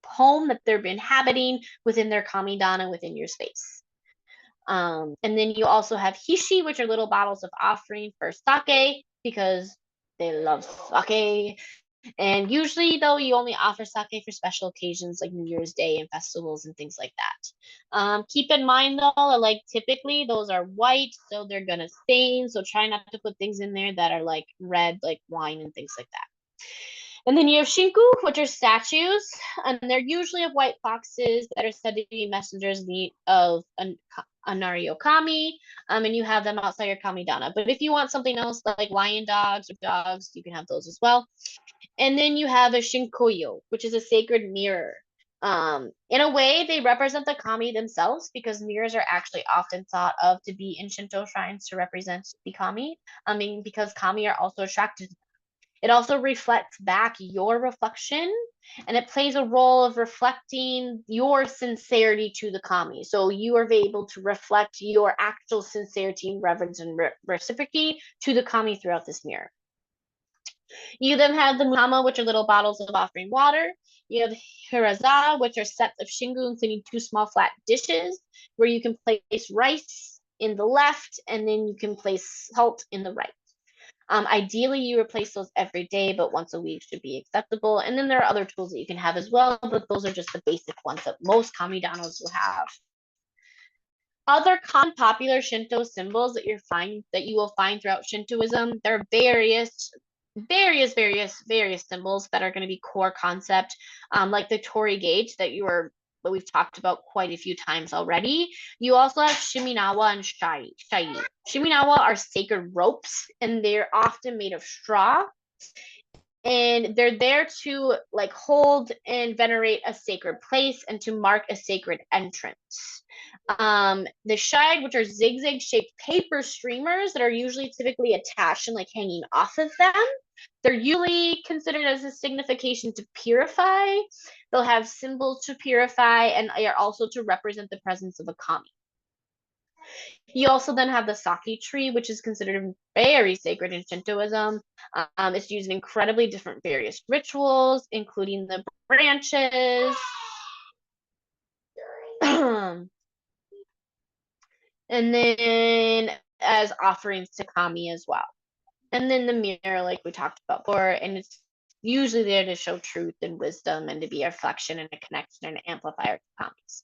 home that they're inhabiting within their kamidana, within your space. And then you also have hishi, which are little bottles of offering for sake, because they love sake. And usually, though, you only offer sake for special occasions like New Year's Day and festivals and things like that. Keep in mind, though, like typically those are white, so they're gonna stain. So try not to put things in there that are like red, like wine and things like that. And then you have shinku, which are statues, and they're usually of white foxes that are said to be messengers of Anariokami, and you have them outside your kamidana. But if you want something else like lion dogs or dogs, you can have those as well. And then you have a shinkoyo, which is a sacred mirror. In a way, they represent the kami themselves, because mirrors are actually often thought of to be in Shinto shrines to represent the kami. Because kami are also attracted to them. It also reflects back your reflection, and it plays a role of reflecting your sincerity to the kami. So you are able to reflect your actual sincerity, reverence, and reciprocity to the kami throughout this mirror. You then have the mukama, which are little bottles of offering water. You have hiraza, which are sets of shingu, including 2 small flat dishes where you can place rice in the left, and then you can place salt in the right. Ideally, you replace those every day, but once a week should be acceptable. And then there are other tools that you can have as well, but those are just the basic ones that most kamidanos will have. Other common popular Shinto symbols that you will find throughout Shintoism, there are various symbols that are going to be core concept, like the torii gate that we've talked about quite a few times already. You also have shiminawa and shai. Shiminawa are sacred ropes, and they're often made of straw. And they're there to like hold and venerate a sacred place and to mark a sacred entrance. The shide, which are zigzag shaped paper streamers that are usually typically attached and like hanging off of them. They're usually considered as a signification to purify. They'll have symbols to purify, and are also to represent the presence of a kami. You also then have the sake tree, which is considered very sacred in Shintoism. It's used in incredibly different various rituals, including the branches. And then as offerings to kami as well. And then the mirror, like we talked about before, and it's usually there to show truth and wisdom and to be a reflection and a connection and an amplifier to kamis.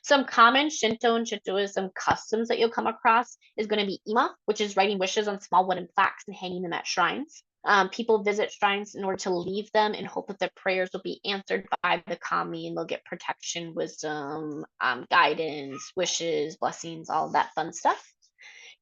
Some common Shinto and Shintoism customs that you'll come across is going to be ima, which is writing wishes on small wooden plaques and hanging them at shrines. People visit shrines in order to leave them and hope that their prayers will be answered by the kami, and they'll get protection, wisdom, guidance, wishes, blessings, all that fun stuff.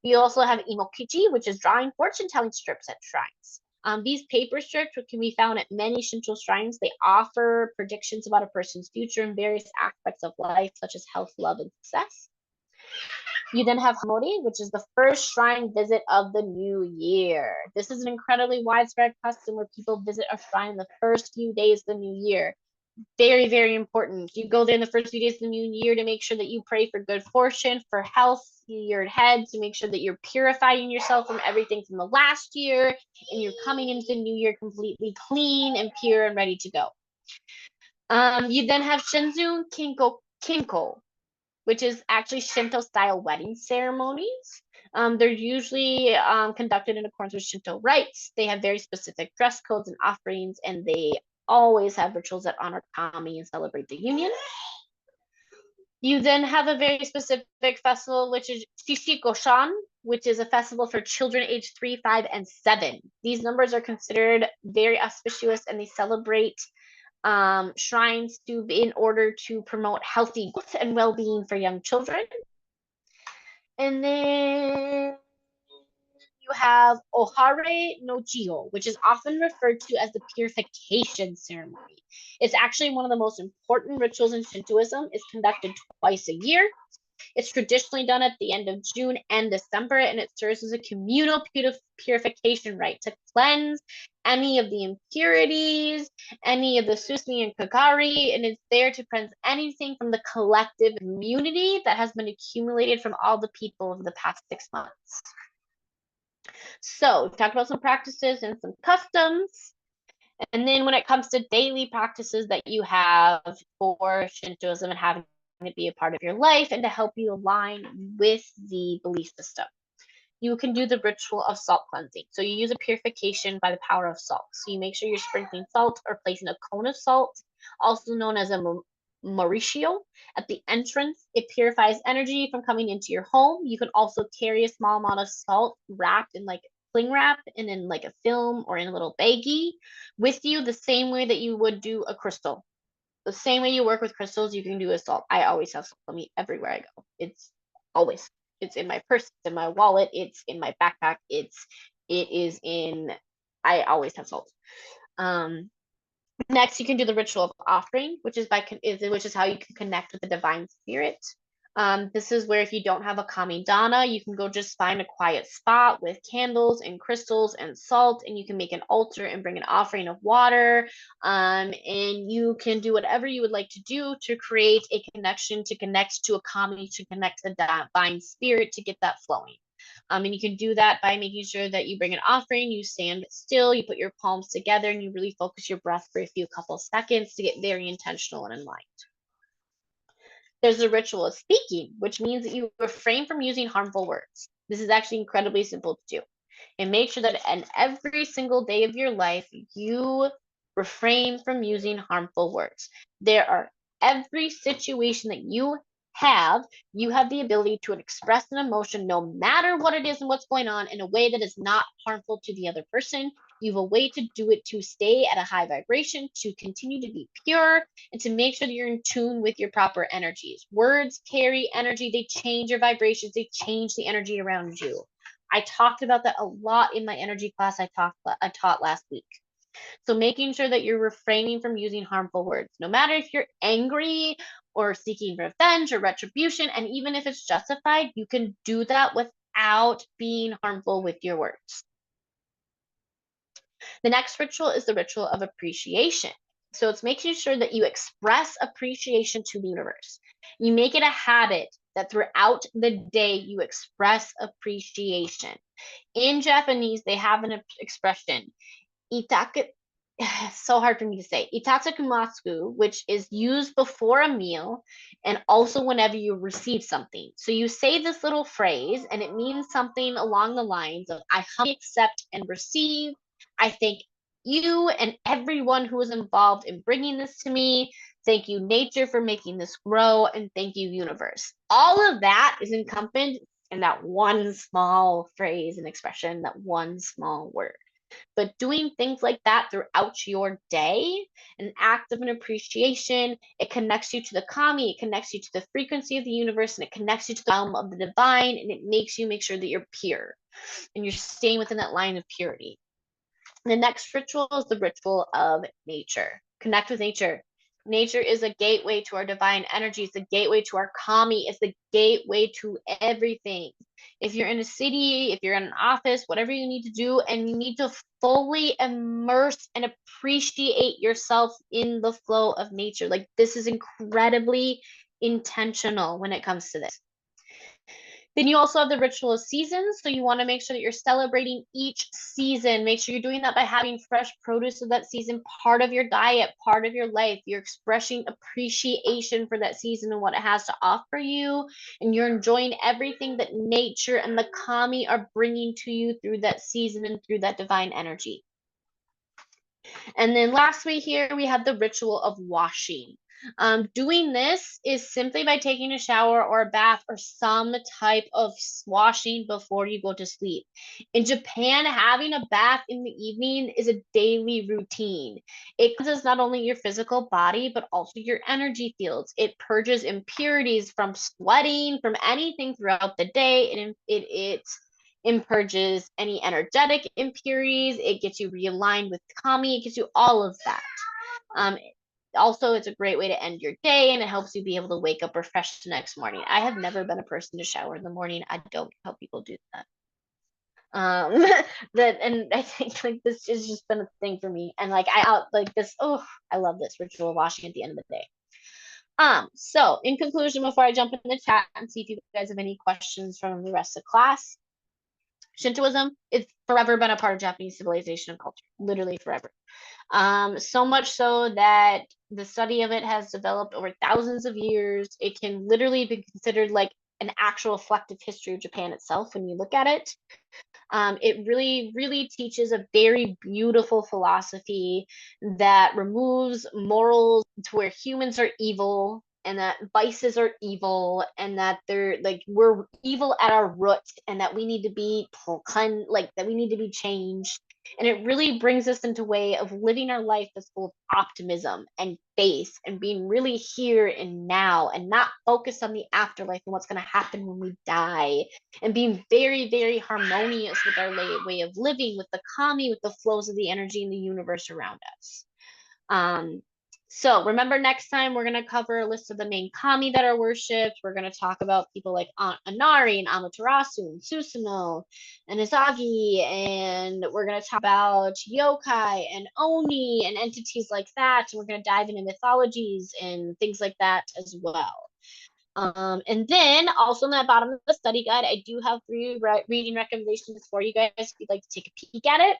You also have imokichi, which is drawing fortune-telling strips at shrines. These paper strips, which can be found at many Shinto shrines, they offer predictions about a person's future in various aspects of life, such as health, love, and success. You then have Hamori, which is the first shrine visit of the new year. This is an incredibly widespread custom where people visit a shrine the first few days of the new year. Very, very important. You go there in the first few days of the new year to make sure that you pray for good fortune, for health, year ahead, to make sure that you're purifying yourself from everything from the last year, and you're coming into the new year completely clean and pure and ready to go. You then have Shinzun Kinko, which is actually Shinto-style wedding ceremonies. They're usually conducted in accordance with Shinto rites. They have very specific dress codes and offerings, and they always have rituals that honor kami and celebrate the union. You then have a very specific festival, which is Shishiko-shan, which is a festival for children aged 3, 5, and 7. These numbers are considered very auspicious, and they celebrate shrines in order to promote healthy growth and well-being for young children. And then you have Ohare no Jiho, which is often referred to as the purification ceremony. It's actually one of the most important rituals in Shintoism. It's conducted twice a year. It's traditionally done at the end of June and December, and it serves as a communal purification rite to cleanse any of the impurities, any of the susmi and kakari, and it's there to cleanse anything from the collective immunity that has been accumulated from all the people over the past 6 months. So, we talked about some practices and some customs. And then when it comes to daily practices that you have for Shintoism and having it be a part of your life and to help you align with the belief system, you can do the ritual of salt cleansing. So you use a purification by the power of salt. So you make sure you're sprinkling salt or placing a cone of salt, also known as a Mauricio, at the entrance. It purifies energy from coming into your home. You can also carry a small amount of salt wrapped in like cling wrap and in like a film or in a little baggie with you, the same way that you would do a crystal. The same way you work with crystals, you can do with salt. I always have salt on me everywhere I go. It's always. It's in my purse, it's in my wallet, it's in my backpack, I always have salt. Next, you can do the ritual of offering, which is how you can connect with the divine spirit. This is where if you don't have a kamidana, you can go just find a quiet spot with candles and crystals and salt, and you can make an altar and bring an offering of water. And you can do whatever you would like to do to create a connection, to connect to a kami, to connect to the divine spirit, to get that flowing. And you can do that by making sure that you bring an offering, you stand still, you put your palms together, and you really focus your breath for a couple seconds to get very intentional and aligned. There's a ritual of speaking, which means that you refrain from using harmful words. This is actually incredibly simple to do. And make sure that in every single day of your life, you refrain from using harmful words. Every situation that you have the ability to express an emotion, no matter what it is and what's going on, in a way that is not harmful to the other person. You have a way to do it to stay at a high vibration, to continue to be pure, and to make sure that you're in tune with your proper energies. Words carry energy, they change your vibrations, they change the energy around you. I talked about that a lot in my energy class I taught last week. So making sure that you're refraining from using harmful words, no matter if you're angry or seeking revenge or retribution, and even if it's justified, you can do that without being harmful with your words. The next ritual is the ritual of appreciation. So it's making sure that you express appreciation to the universe. You make it a habit that throughout the day you express appreciation. In Japanese, they have an expression, so hard for me to say, itatsukumasu, which is used before a meal and also whenever you receive something. So you say this little phrase and it means something along the lines of, I humbly accept and receive. I thank you and everyone who was involved in bringing this to me. Thank you, nature, for making this grow, and thank you, universe. All of that is encompassed in that one small phrase and expression, that one small word. But doing things like that throughout your day, an act of an appreciation, it connects you to the kami, it connects you to the frequency of the universe, and it connects you to the realm of the divine, and it makes you make sure that you're pure and you're staying within that line of purity. The next ritual is the ritual of nature. Connect with nature. Nature is a gateway to our divine energy. It's a gateway to our kami. It's the gateway to everything. If you're in a city, if you're in an office, whatever you need to do, and you need to fully immerse and appreciate yourself in the flow of nature. Like, this is incredibly intentional when it comes to this. Then you also have the ritual of seasons. So you want to make sure that you're celebrating each season. Make sure you're doing that by having fresh produce of that season part of your diet, part of your life. You're expressing appreciation for that season and what it has to offer you. And you're enjoying everything that nature and the kami are bringing to you through that season and through that divine energy. And then lastly here, we have the ritual of washing. Doing this is simply by taking a shower or a bath or some type of washing before you go to sleep. In Japan, having a bath in the evening is a daily routine. It cleanses not only your physical body, but also your energy fields. It purges impurities from sweating, from anything throughout the day. It purges any energetic impurities. It gets you realigned with kami. It gets you all of that. Also, it's a great way to end your day, and it helps you be able to wake up refreshed the next morning. I have never been a person to shower in the morning. I don't help people do that. And I think like this has just been a thing for me. And like I love this ritual washing at the end of the day. So in conclusion, before I jump in the chat and see if you guys have any questions from the rest of class, Shintoism is forever been a part of Japanese civilization and culture, literally forever. So much so that the study of it has developed over thousands of years. It can literally be considered like an actual reflective history of Japan itself when you look at it. It really, really teaches a very beautiful philosophy that removes morals to where humans are evil and that vices are evil and that they're like we're evil at our root and that we need to be that we need to be changed. And it really brings us into a way of living our life that's full of optimism and faith and being really here and now and not focused on the afterlife and what's going to happen when we die, and being very, very harmonious with our way of living, with the kami, with the flows of the energy in the universe around us. So remember, next time we're going to cover a list of the main kami that are worshipped. We're going to talk about people like Inari and Amaterasu and Susanoo and Izagi, and we're going to talk about yokai and oni and entities like that. And we're going to dive into mythologies and things like that as well. And then also in the bottom of the study guide, I do have 3 reading recommendations for you guys if you'd like to take a peek at it.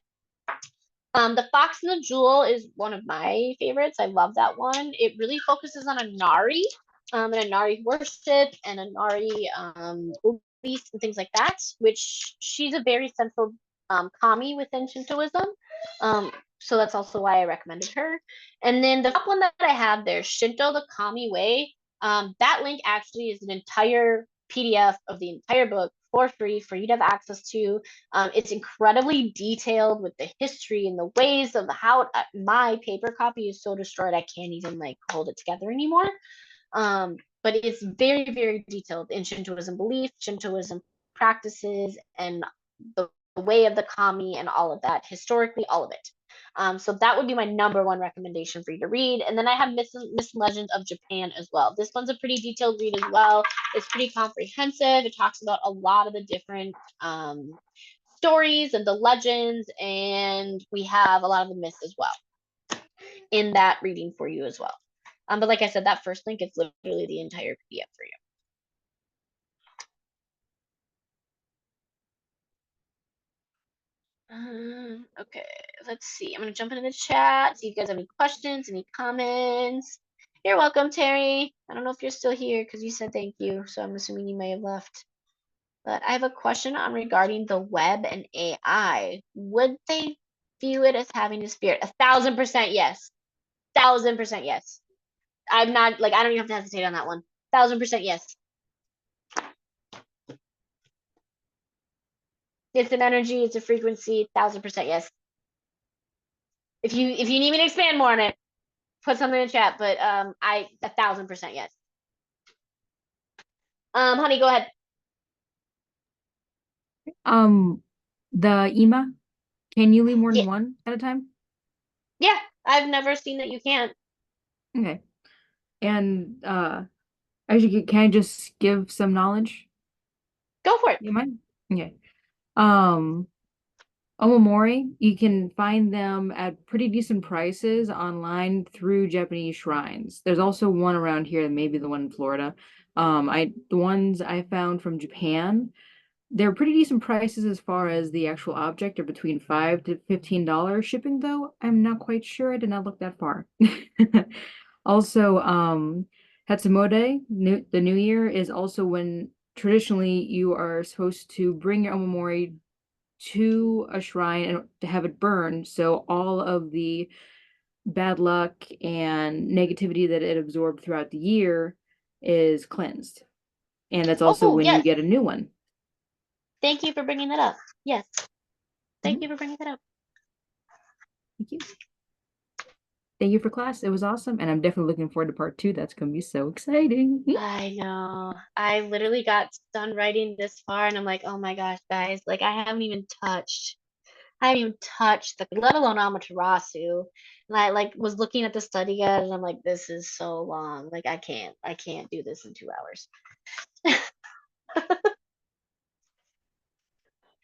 The Fox and the Jewel is one of my favorites. I love that one. It really focuses on Inari, and Inari worship and Inari beliefs and things like that, which she's a very central kami within Shintoism. So that's also why I recommended her. And then the top one that I have there, Shinto the Kami Way. That link actually is an entire PDF of the entire book for free for you to have access to. It's incredibly detailed with the history and the ways of how my paper copy is so destroyed I can't even like hold it together anymore. But it's very, very detailed in Shintoism belief, Shintoism practices, and the way of the kami and all of that, historically, all of it. So that would be my #1 recommendation for you to read. And then I have Myths and Legends of Japan as well. This one's a pretty detailed read as well. It's pretty comprehensive. It talks about a lot of the different stories and the legends, and we have a lot of the myths as well in that reading for you as well. But like I said, that first link is literally the entire PDF for you. Okay, let's see. I'm gonna jump into the chat, see if you guys have any questions, any comments. You're welcome, Terry. I don't know if you're still here because you said thank you, so I'm assuming you may have left. But I have a question on regarding the web and AI. Would they view it as having a spirit? 1,000% yes. 1,000% yes. I'm not like I don't even have to hesitate on that one. 1,000% yes. It's an energy, it's a frequency, 1,000% yes. If you need me to expand more on it, put something in the chat, but I 1,000% yes. Honey, go ahead. The ima, can you leave more than one at a time? Yeah, I've never seen that you can't. Okay. And actually, can I just give some knowledge? Go for it. You mind? Okay. Omamori, you can find them at pretty decent prices online through Japanese shrines. There's also one around here, maybe the one in Florida. The ones I found from Japan, they're pretty decent prices as far as the actual object. Are between $5 to $15. Shipping, though, I'm not quite sure. I did not look that far. Also, Hatsumode, the New Year, is also when traditionally you are supposed to bring your omamori to a shrine and to have it burned, so all of the bad luck and negativity that it absorbed throughout the year is cleansed. And that's also Oh, when you yes. get a new one. Thank you for bringing that up. Yes. Thank Mhm. you for bringing that up. Thank you. Thank you for class. It was awesome. And I'm definitely looking forward to part 2. That's going to be so exciting. I know. I literally got done writing this far and I'm like, oh my gosh, guys, like I haven't even touched the, let alone Amaterasu. And I like was looking at the study guide and I'm like, this is so long. Like I can't do this in 2 hours.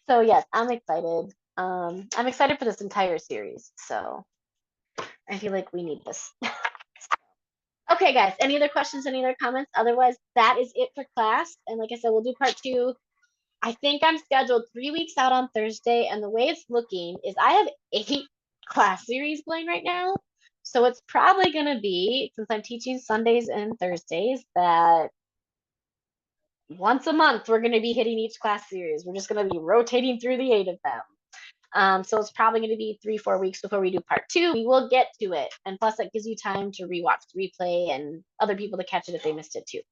So yes, I'm excited. I'm excited for this entire series. So I feel like we need this. Okay, guys, any other questions, any other comments? Otherwise, that is it for class. And like I said, we'll do part 2. I think I'm scheduled 3 weeks out on Thursday, and the way it's looking is I have 8 class series going right now. So it's probably going to be, since I'm teaching Sundays and Thursdays, that once a month we're going to be hitting each class series. We're just going to be rotating through the 8 of them. So it's probably going to be 3-4 weeks before we do part 2. We will get to it, and plus that gives you time to rewatch the replay and other people to catch it if they missed it too.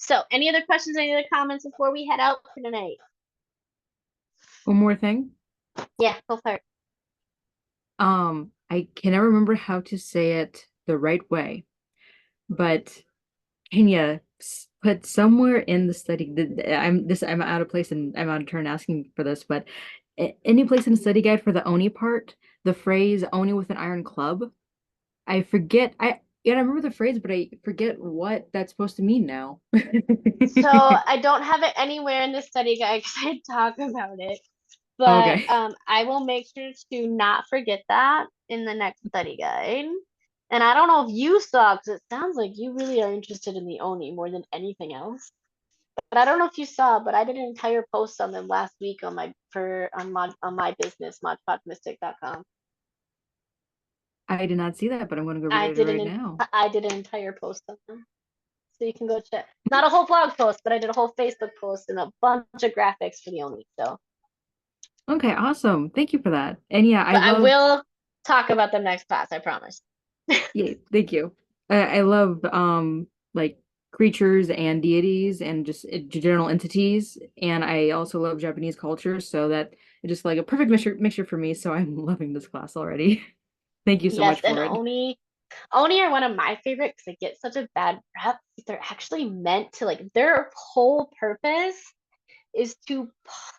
So any other questions, any other comments before we head out for tonight? One more thing. Yeah, go for it. I can never remember how to say it the right way, but can you put somewhere in the study that I'm out of place and I'm out of turn asking for this, but any place in the study guide for the Oni part, the phrase Oni with an iron club? I forget. I remember the phrase, but I forget what that's supposed to mean now. So I don't have it anywhere in the study guide because I talk about it. But Okay. I will make sure to not forget that in the next study guide. And I don't know if you saw, because it sounds like you really are interested in the Oni more than anything else. But I don't know if you saw, but I did an entire post on them last week on my business, modpodmystic.com. I did not see that, but I'm going to go I read it did right now. I did an entire post on them. So you can go check. Not a whole blog post, but I did a whole Facebook post and a bunch of graphics for the Oni. So Okay, awesome. Thank you for that. And yeah, I but I love, will talk about them next class, I promise. yeah, thank you. I love like creatures and deities and just general entities, and I also love Japanese culture, so that it's just like a perfect mixture for me. So I'm loving this class already. Thank you so Yes, much and for it. Oni are one of my favorite because they get such a bad rep. They're actually meant to like their whole purpose is to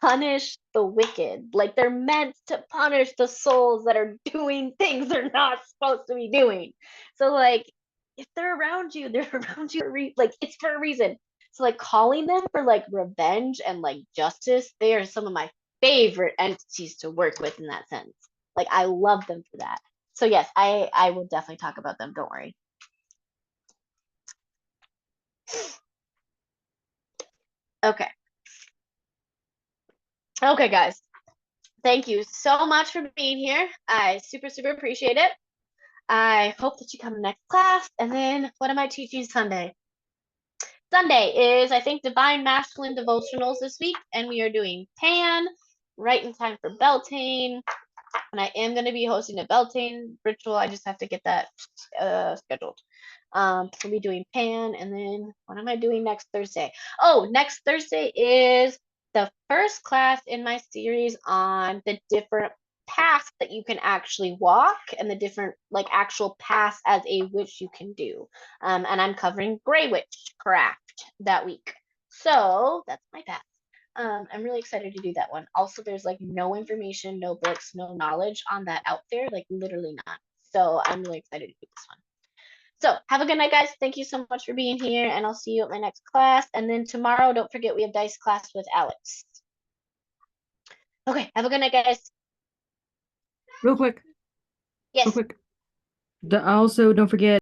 punish the wicked. Like they're meant to punish the souls that are doing things they're not supposed to be doing. So like if they're around you, they're around you like it's for a reason. So like calling them for like revenge and like justice, they are some of my favorite entities to work with in that sense. Like I love them for that. So yes, I will definitely talk about them. Don't worry. Okay. Okay, guys. Thank you so much for being here. I super appreciate it. I hope that you come next class. And then what am I teaching Sunday? Sunday is, I think, Divine Masculine Devotionals this week. And we are doing Pan, right in time for Beltane. And I am going to be hosting a Beltane ritual. I just have to get that scheduled. We'll be doing Pan. And then what am I doing next Thursday? Oh, next Thursday is the first class in my series on the different paths that you can actually walk and the different like actual paths as a witch you can do. And I'm covering Grey Witch craft that week. So that's my path. I'm really excited to do that one. Also, there's like no information, no books, no knowledge on that out there, like literally none. So I'm really excited to do this one. So have a good night, guys. Thank you so much for being here, and I'll see you at my next class. And then tomorrow, don't forget, we have dice class with Alex. Okay, have a good night, guys. Real quick. Yes. Also, don't forget